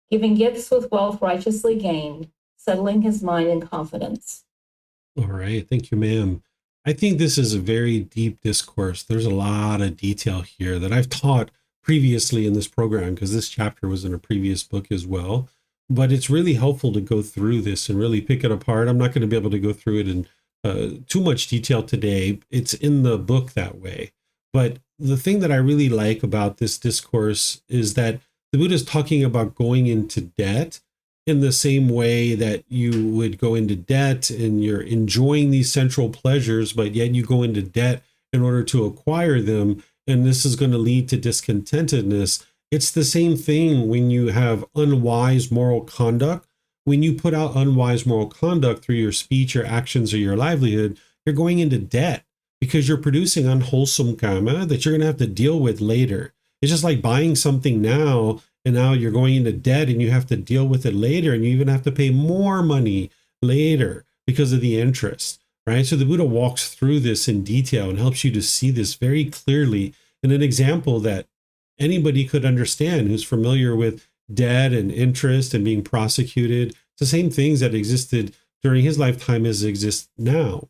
giving gifts with wealth righteously gained, settling his mind in confidence. All right. Thank you, ma'am. I think this is a very deep discourse. There's a lot of detail here that I've taught previously in this program because this chapter was in a previous book as well. But it's really helpful to go through this and really pick it apart. I'm not going to be able to go through it in too much detail today. It's in the book that way. But the thing that I really like about this discourse is that the Buddha is talking about going into debt in the same way that you would go into debt and you're enjoying these sensual pleasures, but yet you go into debt in order to acquire them. And this is going to lead to discontentedness. It's the same thing when you have unwise moral conduct. When you put out unwise moral conduct through your speech, your actions, or your livelihood, you're going into debt because you're producing unwholesome karma that you're going to have to deal with later. It's just like buying something now, and now you're going into debt and you have to deal with it later, and you even have to pay more money later because of the interest, right? So the Buddha walks through this in detail and helps you to see this very clearly in an example that anybody could understand who's familiar with debt and interest and being prosecuted. It's the same things that existed during his lifetime as exist now.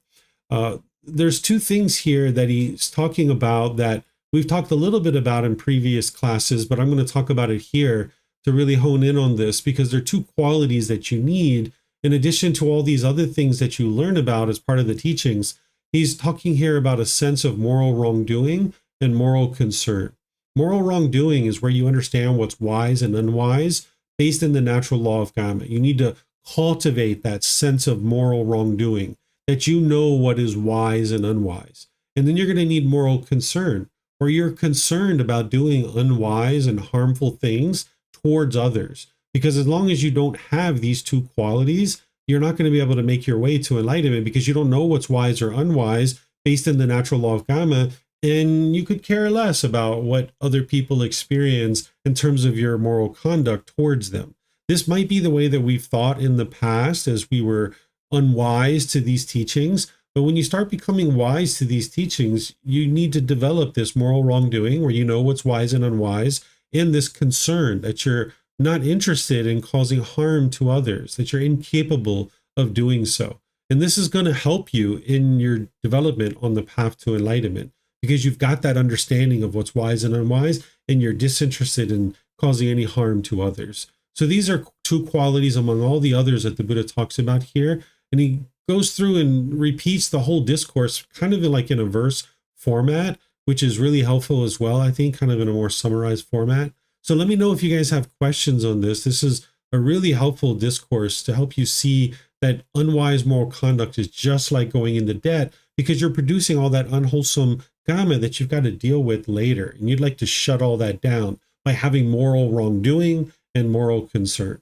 There's two things here that he's talking about that we've talked a little bit about in previous classes, but I'm going to talk about it here to really hone in on this because there are two qualities that you need in addition to all these other things that you learn about as part of the teachings. He's talking here about a sense of moral wrongdoing and moral concern. Moral wrongdoing is where you understand what's wise and unwise based in the natural law of karma. You need to cultivate that sense of moral wrongdoing, that you know what is wise and unwise. And then you're going to need moral concern, where you're concerned about doing unwise and harmful things towards others. Because as long as you don't have these two qualities, you're not going to be able to make your way to enlightenment because you don't know what's wise or unwise based in the natural law of karma. And you could care less about what other people experience in terms of your moral conduct towards them. This might be the way that we've thought in the past as we were unwise to these teachings. But when you start becoming wise to these teachings, you need to develop this moral wrongdoing where you know what's wise and unwise, and this concern that you're not interested in causing harm to others, that you're incapable of doing so. And this is going to help you in your development on the path to enlightenment because you've got that understanding of what's wise and unwise, and you're disinterested in causing any harm to others. So these are two qualities among all the others that the Buddha talks about here. And he goes through and repeats the whole discourse kind of like in a verse format, which is really helpful as well, I think, kind of in a more summarized format. So let me know if you guys have questions on this. This is a really helpful discourse to help you see that unwise moral conduct is just like going into debt because you're producing all that unwholesome karma that you've got to deal with later. And you'd like to shut all that down by having moral wrongdoing and moral concern.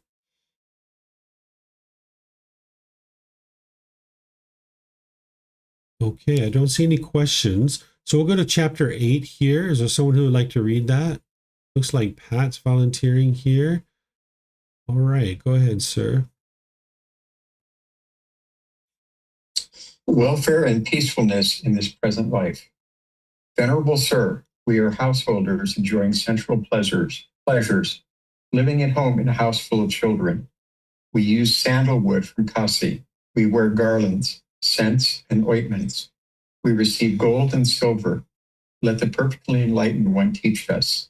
Okay, I don't see any questions. So we'll go to chapter 8 here. Is there someone who would like to read that? Looks like Pat's volunteering here. All right, go ahead, sir. Welfare and peacefulness in this present life. Venerable Sir, we are householders enjoying sensual pleasures, living at home in a house full of children. We use sandalwood from Kasi. We wear garlands, scents, and ointments. We receive gold and silver. Let the perfectly enlightened one teach us.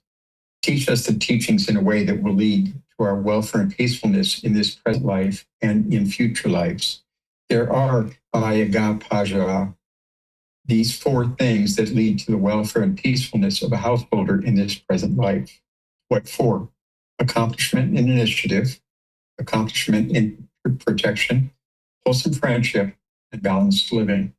Teach us the teachings in a way that will lead to our welfare and peacefulness in this present life and in future lives. There are Ayaga these four things that lead to the welfare and peacefulness of a householder in this present life. What four? Accomplishment in initiative, accomplishment in protection, wholesome friendship, and balanced living.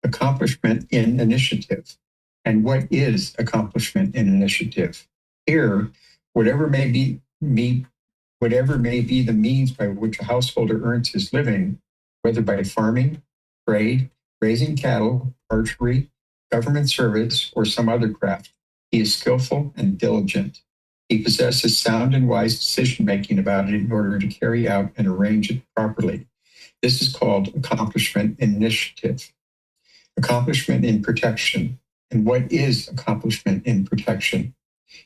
accomplishment in initiative. And what is accomplishment in initiative? Here, whatever may be the means by which a householder earns his living, whether by farming, trade, raising cattle, archery, government service, or some other craft, he is skillful and diligent. He possesses sound and wise decision making about it in order to carry out and arrange it properly. This is called accomplishment in initiative. Accomplishment in protection. And what is accomplishment in protection?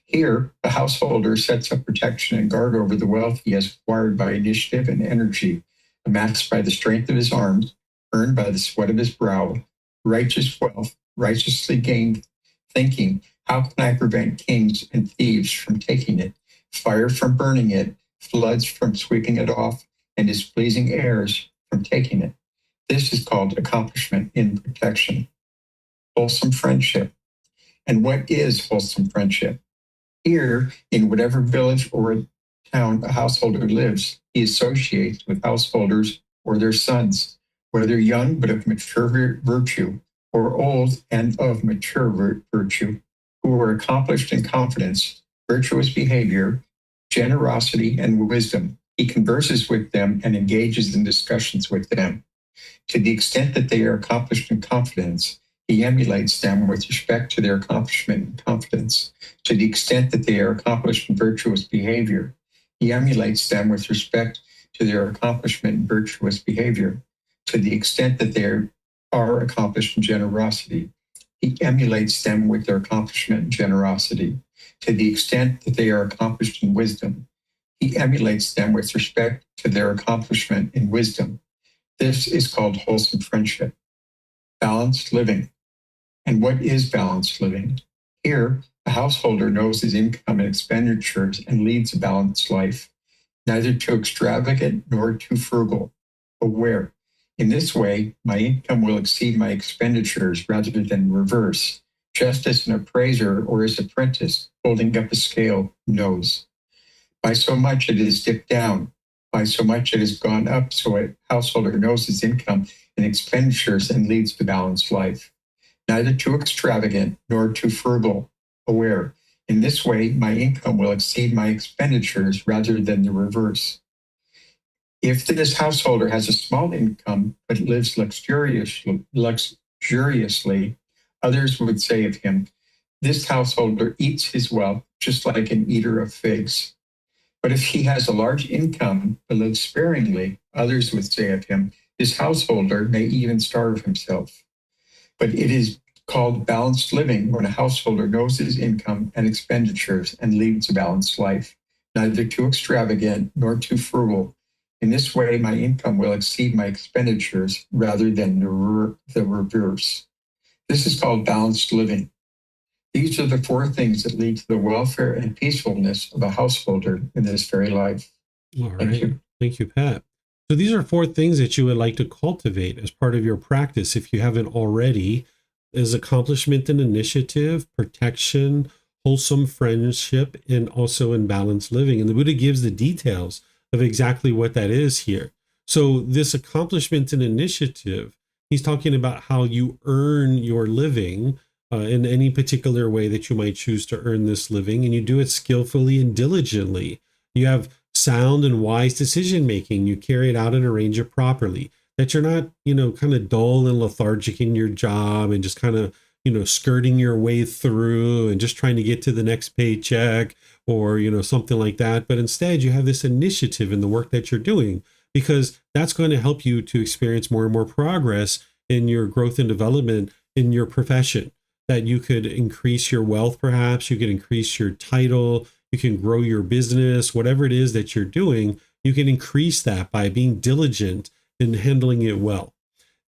Here, the householder sets up protection and guard over the wealth he has acquired by initiative and energy, amassed by the strength of his arms, earned by the sweat of his brow, righteous wealth, righteously gained, thinking, how can I prevent kings and thieves from taking it, fire from burning it, floods from sweeping it off, and displeasing heirs from taking it? This is called accomplishment in protection. Wholesome friendship. And what is wholesome friendship? Here, in whatever village or town a householder lives, he associates with householders or their sons, whether young but of mature virtue, or old and of mature virtue, who are accomplished in confidence, virtuous behavior, generosity, and wisdom. He converses with them and engages in discussions with them. To the extent that they are accomplished in confidence, he emulates them with respect to their accomplishment and confidence. To the extent that they are accomplished in virtuous behavior, he emulates them with respect to their accomplishment in virtuous behavior. To the extent that they are accomplished in generosity, he emulates them with their accomplishment in generosity. To the extent that they are accomplished in wisdom, he emulates them with respect to their accomplishment in wisdom. This is called wholesome friendship. Balanced living. And what is balanced living? Here, the householder knows his income and expenditures and leads a balanced life, neither too extravagant nor too frugal. Aware. In this way, my income will exceed my expenditures rather than reverse, just as an appraiser or his apprentice holding up a scale knows. By so much it is dipped down, by so much it has gone up, so a householder knows his income and expenditures and leads a balanced life. Neither too extravagant nor too frugal. Aware. In this way, my income will exceed my expenditures rather than the reverse. If this householder has a small income but lives luxuriously, others would say of him, this householder eats his wealth just like an eater of figs. But if he has a large income but lives sparingly, others would say of him, this householder may even starve himself. But it is called balanced living when a householder knows his income and expenditures and leads a balanced life, neither too extravagant nor too frugal. In this way, my income will exceed my expenditures rather than the reverse. This is called balanced living. These are the four things that lead to the welfare and peacefulness of a householder in this very life. All right. Thank you, Pat. So these are four things that you would like to cultivate as part of your practice, if you haven't already, is accomplishment and initiative, protection, wholesome friendship, and also in balanced living. And the Buddha gives the details of exactly what that is here. So this accomplishment and initiative, he's talking about how you earn your living in any particular way that you might choose to earn this living, and you do it skillfully and diligently. You have sound and wise decision making. You carry it out and arrange it properly. That you're not, kind of dull and lethargic in your job and just kind of, skirting your way through and just trying to get to the next paycheck or, something like that. But instead, you have this initiative in the work that you're doing, because that's going to help you to experience more and more progress in your growth and development in your profession. That you could increase your wealth, perhaps you could increase your title, you can grow your business, whatever it is that you're doing, you can increase that by being diligent in handling it well.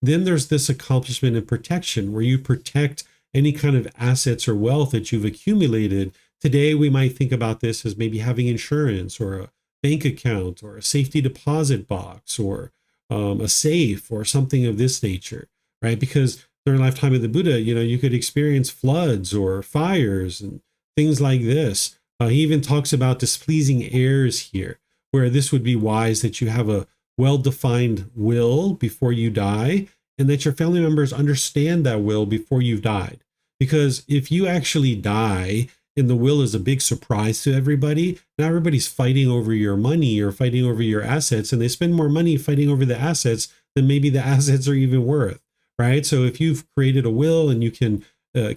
Then there's this accomplishment and protection, where you protect any kind of assets or wealth that you've accumulated. Today, we might think about this as maybe having insurance or a bank account or a safety deposit box or a safe or something of this nature, right? Because during the lifetime of the Buddha, you could experience floods or fires and things like this. He even talks about displeasing heirs here, where this would be wise that you have a well-defined will before you die, and that your family members understand that will before you've died. Because if you actually die and the will is a big surprise to everybody, now everybody's fighting over your money or fighting over your assets, and they spend more money fighting over the assets than maybe the assets are even worth, right? So if you've created a will and you can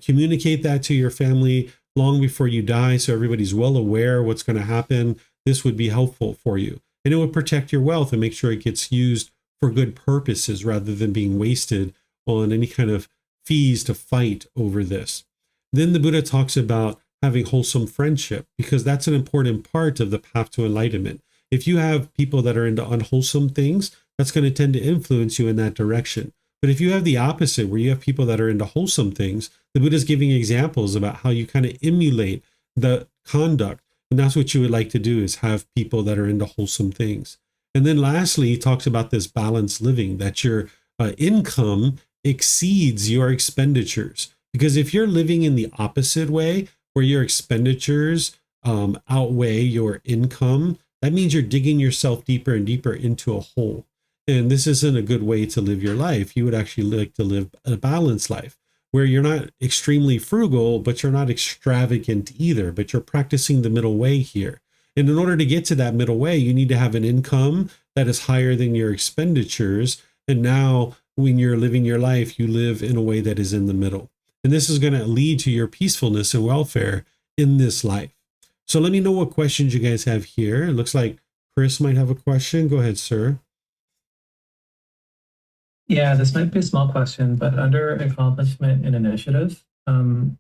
communicate that to your family long before you die, so everybody's well aware what's going to happen, this would be helpful for you. And it would protect your wealth and make sure it gets used for good purposes rather than being wasted on any kind of fees to fight over this. Then the Buddha talks about having wholesome friendship, because that's an important part of the path to enlightenment. If you have people that are into unwholesome things, that's going to tend to influence you in that direction. But if you have the opposite, where you have people that are into wholesome things, the Buddha's giving examples about how you kind of emulate the conduct. And that's what you would like to do, is have people that are into wholesome things. And then lastly, he talks about this balanced living, that your income exceeds your expenditures. Because if you're living in the opposite way, where your expenditures outweigh your income, that means you're digging yourself deeper and deeper into a hole. And this isn't a good way to live your life. You would actually like to live a balanced life, where you're not extremely frugal, but you're not extravagant either, but you're practicing the middle way here. And in order to get to that middle way, you need to have an income that is higher than your expenditures. And now when you're living your life, you live in a way that is in the middle. And this is going to lead to your peacefulness and welfare in this life. So let me know what questions you guys have here. It looks like Chris might have a question. Go ahead, sir. Yeah, this might be a small question, but under accomplishment and initiative,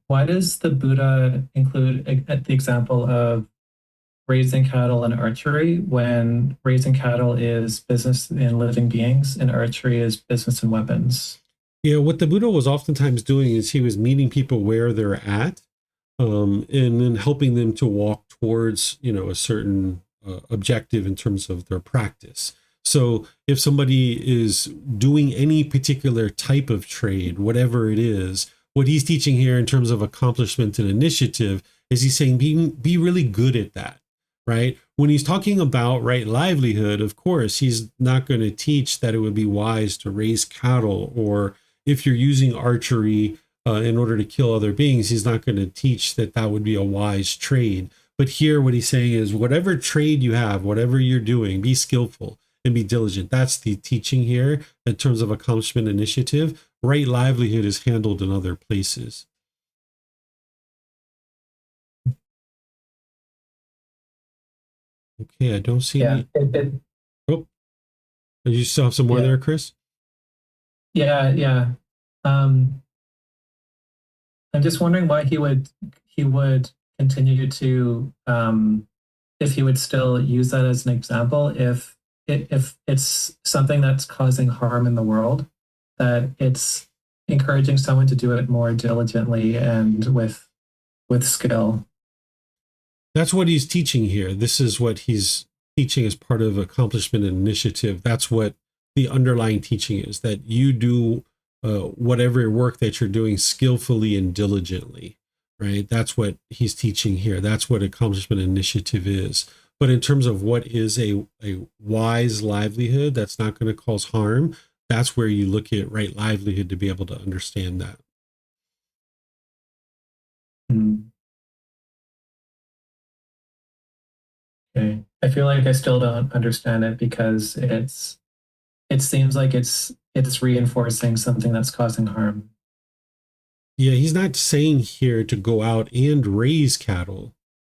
why does the Buddha include the example of raising cattle and archery, when raising cattle is business in living beings and archery is business in weapons? Yeah, what the Buddha was oftentimes doing is he was meeting people where they're at, and then helping them to walk towards, a certain objective in terms of their practice. So if somebody is doing any particular type of trade, whatever it is, what he's teaching here in terms of accomplishment and initiative is he's saying be really good at that, right? When he's talking about right livelihood, of course, he's not going to teach that it would be wise to raise cattle, or if you're using archery in order to kill other beings, he's not going to teach that that would be a wise trade. But here what he's saying is whatever trade you have, whatever you're doing, be skillful and be diligent. That's the teaching here in terms of accomplishment initiative. Right livelihood is handled in other places. Okay, I don't see any. Oh, you still have some more there, Chris? Yeah. I'm just wondering why he would continue to, if he would still use that as an example, if it's something that's causing harm in the world, that it's encouraging someone to do it more diligently and with skill. That's what he's teaching here. This is what he's teaching as part of accomplishment and initiative. That's what the underlying teaching is, that you do whatever work that you're doing skillfully and diligently, right? That's what he's teaching here. That's what accomplishment and initiative is. But in terms of what is a wise livelihood that's not going to cause harm, that's where you look at right livelihood to be able to understand that. Okay. I feel like I still don't understand it, because it seems like it's reinforcing something that's causing harm. Yeah, he's not saying here to go out and raise cattle,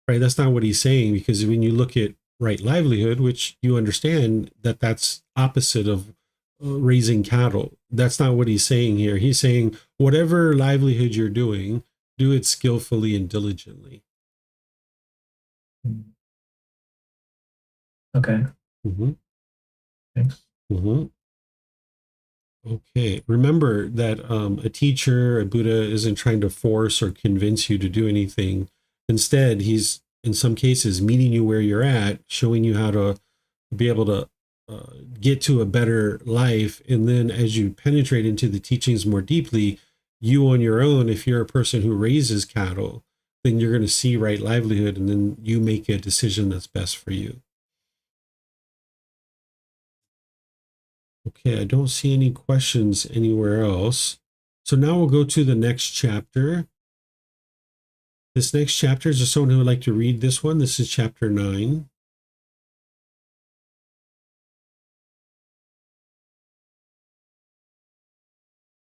right? That's not what he's saying, because when you look at right livelihood, which you understand that that's opposite of raising cattle, that's not what he's saying here. He's saying whatever livelihood you're doing, do it skillfully and diligently. Okay. Mm-hmm. Thanks. Mm-hmm. Okay. Remember that a teacher, a Buddha, isn't trying to force or convince you to do anything. Instead, he's in some cases meeting you where you're at, showing you how to be able to get to a better life. And then as you penetrate into the teachings more deeply, you on your own, if you're a person who raises cattle, then you're going to see right livelihood, and then you make a decision that's best for you. Okay, I don't see any questions anywhere else. So now we'll go to the next chapter. This next chapter, is there someone who would like to read this one? This is chapter 9.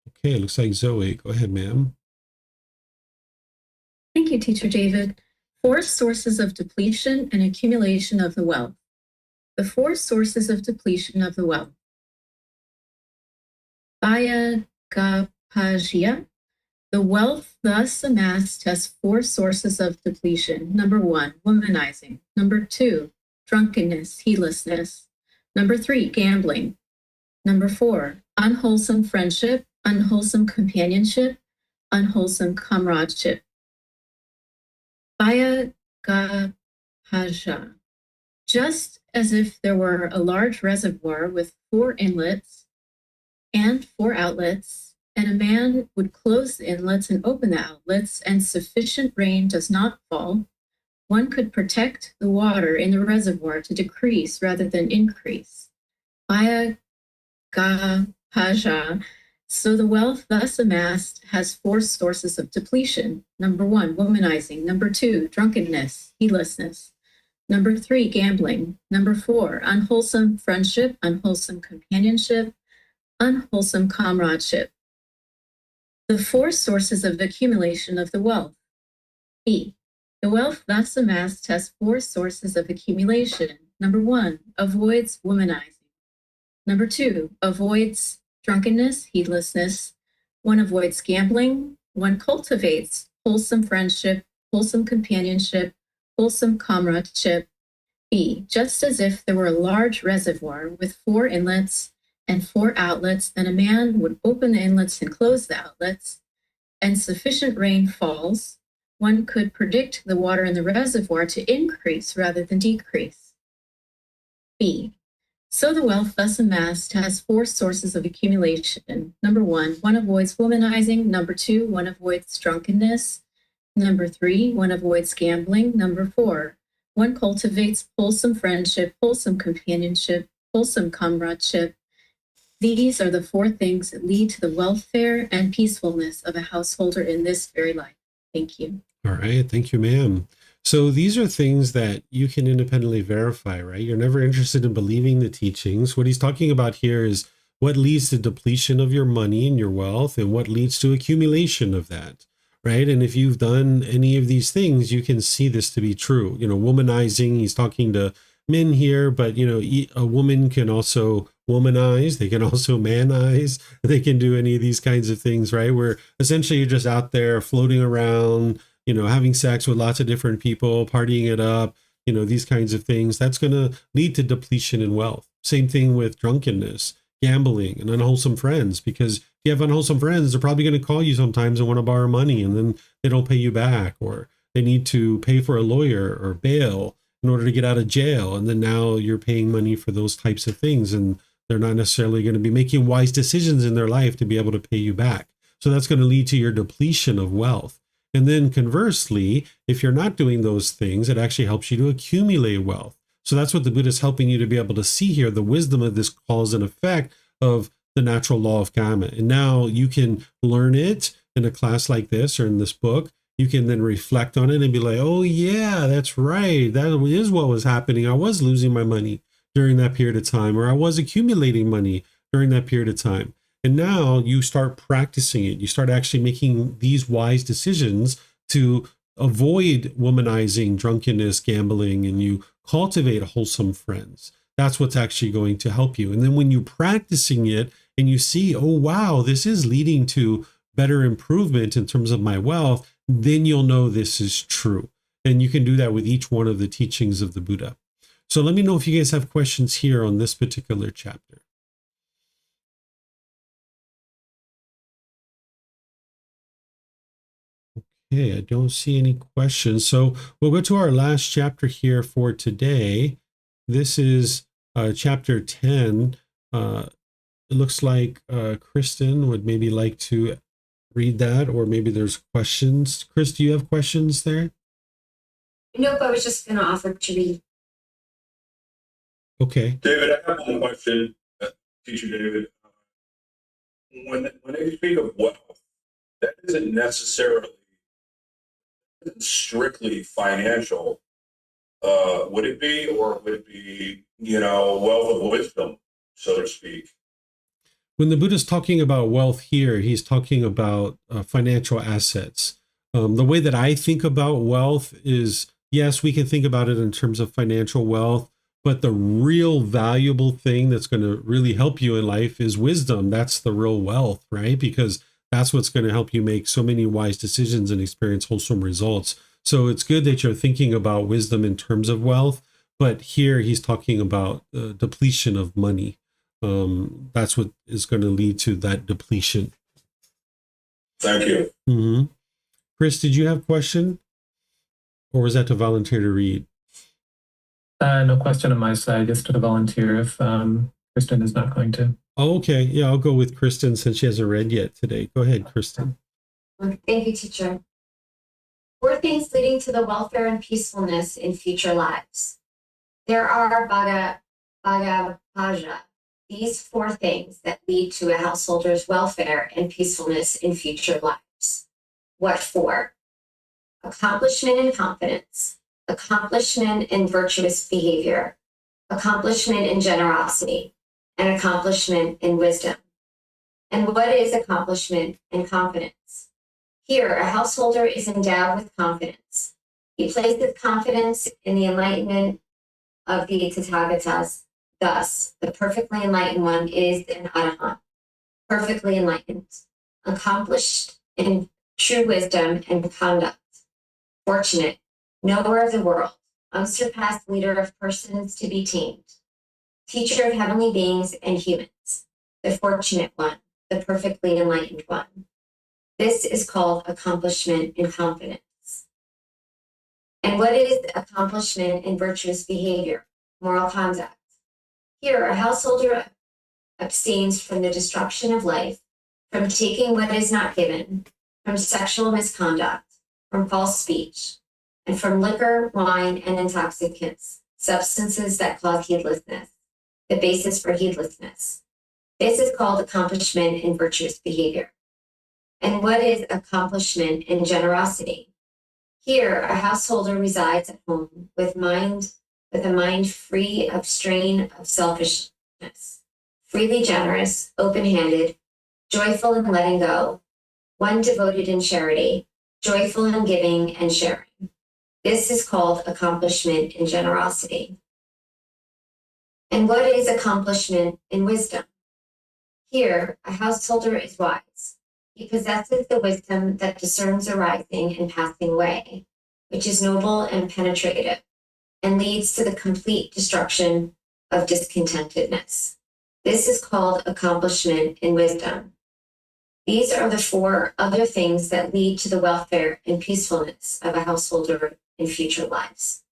Okay, it looks like Zoe. Go ahead, ma'am. Thank you, Teacher David. 4 sources of depletion and accumulation of the wealth. The 4 sources of depletion of the wealth. Bhaya-gapajya. The wealth thus amassed has 4 sources of depletion. Number 1, womanizing. Number 2, drunkenness, heedlessness. Number 3, gambling. Number 4, unwholesome friendship, unwholesome companionship, unwholesome comradeship. Bhaya-gapajya. Just as if there were a large reservoir with 4 inlets and 4 outlets, and a man would close the inlets and open the outlets, and sufficient rain does not fall, one could protect the water in the reservoir to decrease rather than increase. Bhaya-gapajya. So the wealth thus amassed has 4 sources of depletion. Number 1, womanizing. Number 2, drunkenness, heedlessness. Number 3, gambling. Number 4, unwholesome friendship, unwholesome companionship, unwholesome comradeship. The 4 sources of accumulation of the wealth. B. The wealth thus amassed has 4 sources of accumulation. Number 1, avoids womanizing. Number 2, avoids drunkenness, heedlessness. 1 avoids gambling. 1 cultivates wholesome friendship, wholesome companionship, wholesome comradeship. B. Just as if there were a large reservoir with 4 inlets and 4 outlets, and a man would open the inlets and close the outlets, and sufficient rain falls, one could predict the water in the reservoir to increase rather than decrease. B. So the wealth thus amassed has 4 sources of accumulation. Number 1, one avoids womanizing. Number 2, one avoids drunkenness. Number 3, one avoids gambling. Number 4, one cultivates wholesome friendship, wholesome companionship, wholesome comradeship. These are the 4 things that lead to the welfare and peacefulness of a householder in this very life. Thank you. All right. Thank you, ma'am. So these are things that you can independently verify, right? You're never interested in believing the teachings. What he's talking about here is what leads to depletion of your money and your wealth, and what leads to accumulation of that, right? And if you've done any of these things, you can see this to be true. Womanizing, he's talking to men here, but a woman can also womanize, they can also manize, they can do any of these kinds of things, right? Where essentially you're just out there floating around, having sex with lots of different people, partying it up, these kinds of things. That's going to lead to depletion in wealth. Same thing with drunkenness, gambling, and unwholesome friends, because if you have unwholesome friends, they're probably going to call you sometimes and want to borrow money, and then they don't pay you back, or they need to pay for a lawyer or bail in order to get out of jail. And then now you're paying money for those types of things, and they're not necessarily going to be making wise decisions in their life to be able to pay you back. So that's going to lead to your depletion of wealth. And then conversely, if you're not doing those things, it actually helps you to accumulate wealth. So that's what the Buddha is helping you to be able to see here, the wisdom of this cause and effect of the natural law of karma. And now you can learn it in a class like this or in this book. You can then reflect on it and be like, oh yeah, that's right. That is what was happening. I was losing my money during that period of time, or I was accumulating money during that period of time. And now you start practicing it. You start actually making these wise decisions to avoid womanizing, drunkenness, gambling, and you cultivate wholesome friends. That's what's actually going to help you. And then when you're practicing it and you see, oh, wow, this is leading to better improvement in terms of my wealth, then you'll know this is true. And you can do that with each one of the teachings of the Buddha. So let me know if you guys have questions here on this particular chapter. Okay, I don't see any questions. So we'll go to our last chapter here for today. This is chapter 10. It looks like Kristen would maybe like to read that, or maybe there's questions. Chris, do you have questions there? Nope, I was just going to offer to read. Okay. David, I have one question. Teacher David, when they speak of wealth, that isn't necessarily strictly financial. Would it be, or would it be, wealth of wisdom, so to speak? When the Buddha's talking about wealth here, he's talking about financial assets. The way that I think about wealth is, yes, we can think about it in terms of financial wealth, but the real valuable thing that's going to really help you in life is wisdom. That's the real wealth, right? Because that's what's going to help you make so many wise decisions and experience wholesome results. So it's good that you're thinking about wisdom in terms of wealth, but here he's talking about depletion of money. That's what is going to lead to that depletion. Thank you. Mm-hmm. Chris, did you have a question? Or was that to volunteer to read? No question on my side, just to volunteer if Kristen is not going to. Oh, okay. Yeah, I'll go with Kristen since she hasn't read yet today. Go ahead, Kristen. Thank you, teacher. 4 things leading to the welfare and peacefulness in future lives. There are Bhagavaja, these 4 things that lead to a householder's welfare and peacefulness in future lives. What 4? Accomplishment in confidence, accomplishment in virtuous behavior, accomplishment in generosity, and accomplishment in wisdom. And what is accomplishment in confidence? Here, a householder is endowed with confidence. He places confidence in the enlightenment of the Tathagatas. Thus, the perfectly enlightened one is an Arahant, perfectly enlightened, accomplished in true wisdom and conduct, fortunate, knower of the world, unsurpassed leader of persons to be tamed, teacher of heavenly beings and humans, the fortunate one, the perfectly enlightened one. This is called accomplishment in confidence. And what is accomplishment in virtuous behavior, moral conduct? Here, a householder abstains from the destruction of life, from taking what is not given, from sexual misconduct, from false speech, and from liquor, wine, and intoxicants, substances that cause heedlessness, the basis for heedlessness. This is called accomplishment in virtuous behavior. And what is accomplishment in generosity? Here, a householder resides at home with a mind free of strain of selfishness, freely generous, open-handed, joyful in letting go, one devoted in charity, joyful in giving and sharing. This is called accomplishment in generosity. And what is accomplishment in wisdom? Here, a householder is wise. He possesses the wisdom that discerns arising and passing away, which is noble and penetrative, and leads to the complete destruction of discontentedness. This is called accomplishment in wisdom. These are the 4 other things that lead to the welfare and peacefulness of a householder in future lives.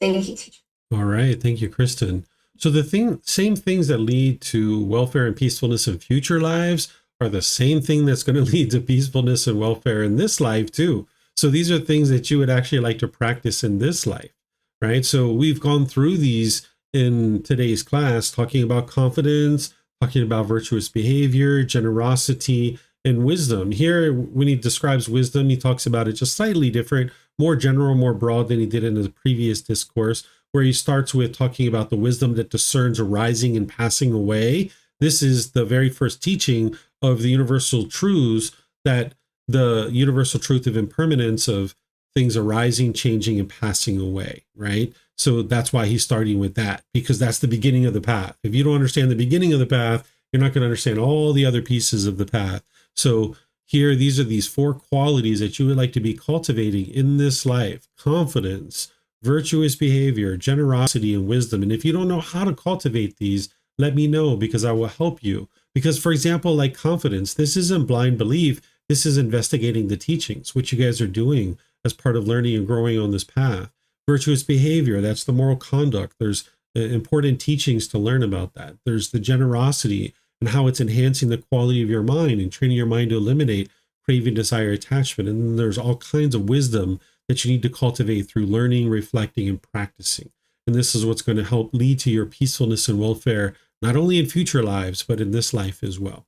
Thank you, teacher. All right. Thank you, Kristen. So the same things that lead to welfare and peacefulness in future lives are the same thing that's going to lead to peacefulness and welfare in this life too. So these are things that you would actually like to practice in this life, right? So we've gone through these in today's class, talking about confidence, talking about virtuous behavior, generosity, and wisdom. Here, when he describes wisdom, he talks about it just slightly different, more general, more broad than he did in the previous discourse, where he starts with talking about the wisdom that discerns arising and passing away. This is the very first teaching of the universal truths, that the universal truth of impermanence, of things arising, changing, and passing away, right? So that's why he's starting with that, because that's the beginning of the path. If you don't understand the beginning of the path, you're not going to understand all the other pieces of the path. So here, these are these 4 qualities that you would like to be cultivating in this life: confidence, virtuous behavior, generosity, and wisdom. And if you don't know how to cultivate these, let me know, because I will help you. Because, for example, like confidence, this isn't blind belief. This is investigating the teachings, which you guys are doing as part of learning and growing on this path. Virtuous behavior, that's the moral conduct. There's important teachings to learn about that. There's the generosity and how it's enhancing the quality of your mind and training your mind to eliminate craving, desire, attachment. And then there's all kinds of wisdom that you need to cultivate through learning, reflecting, and practicing. And this is what's going to help lead to your peacefulness and welfare not only in future lives, but in this life as well.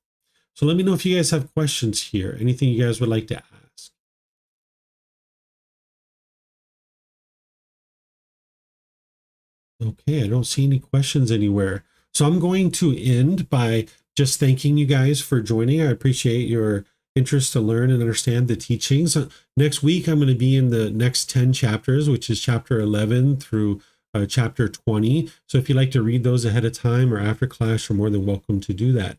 So let me know if you guys have questions here, anything you guys would like to ask. Okay, I don't see any questions anywhere. So I'm going to end by just thanking you guys for joining. I appreciate your interest to learn and understand the teachings. Next week, I'm going to be in the next 10 chapters, which is chapter 11 through chapter 20. So if you'd like to read those ahead of time or after class, you're more than welcome to do that.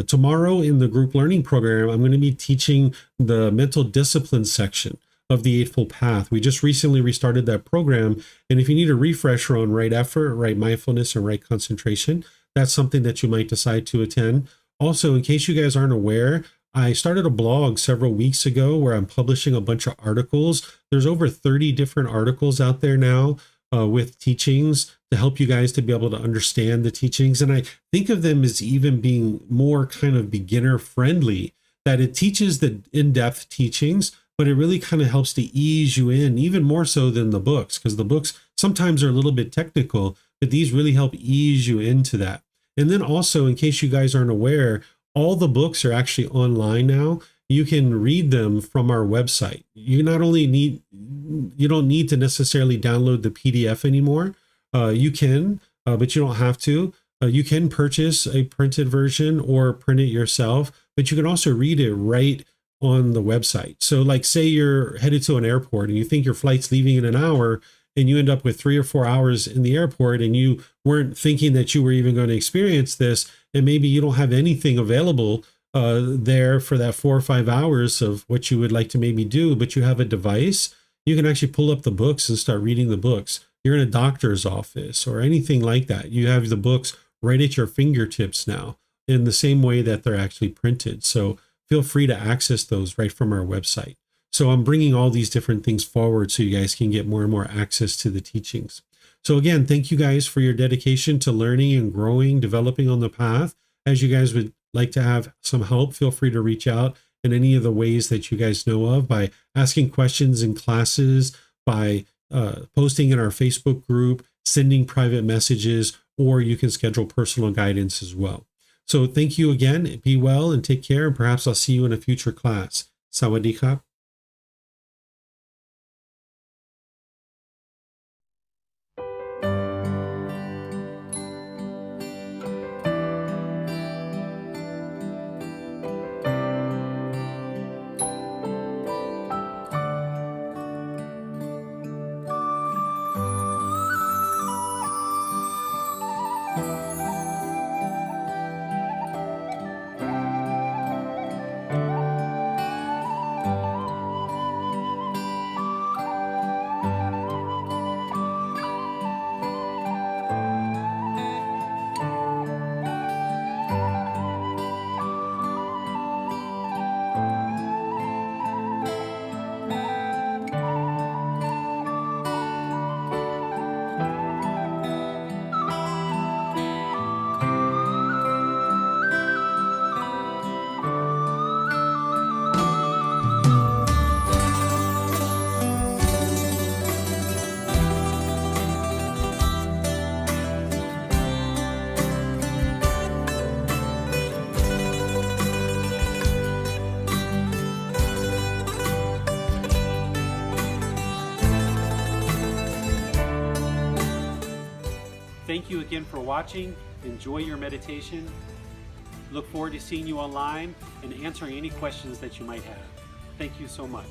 Tomorrow in the group learning program, I'm going to be teaching the mental discipline section of the Eightfold Path. We just recently restarted that program. And if you need a refresher on right effort, right mindfulness, and right concentration, that's something that you might decide to attend. Also, in case you guys aren't aware, I started a blog several weeks ago where I'm publishing a bunch of articles. There's over 30 different articles out there now with teachings to help you guys to be able to understand the teachings. And I think of them as even being more kind of beginner friendly, that it teaches the in-depth teachings, but it really kind of helps to ease you in, even more so than the books, because the books sometimes are a little bit technical, but these really help ease you into that. And then also, in case you guys aren't aware, all the books are actually online now. You can read them from our website. You don't need to necessarily download the PDF anymore. You can, but you don't have to. You can purchase a printed version or print it yourself, but you can also read it right on the website. So like say you're headed to an airport and you think your flight's leaving in an hour and you end up with 3 or 4 hours in the airport and you weren't thinking that you were even going to experience this, and maybe you don't have anything available there for that 4 or 5 hours of what you would like to maybe do, but you have a device, you can actually pull up the books and start reading the books. You're in a doctor's office or anything like that. You have the books right at your fingertips now in the same way that they're actually printed. So feel free to access those right from our website. So I'm bringing all these different things forward so you guys can get more and more access to the teachings. So again, thank you guys for your dedication to learning and growing, developing on the path. As you guys would like to have some help, feel free to reach out in any of the ways that you guys know of, by asking questions in classes, by posting in our Facebook group, sending private messages, or you can schedule personal guidance as well. So thank you again. Be well and take care, and perhaps I'll see you in a future class. Sawadee krap. Thank you again for watching. Enjoy your meditation. Look forward to seeing you online and answering any questions that you might have. Thank you so much.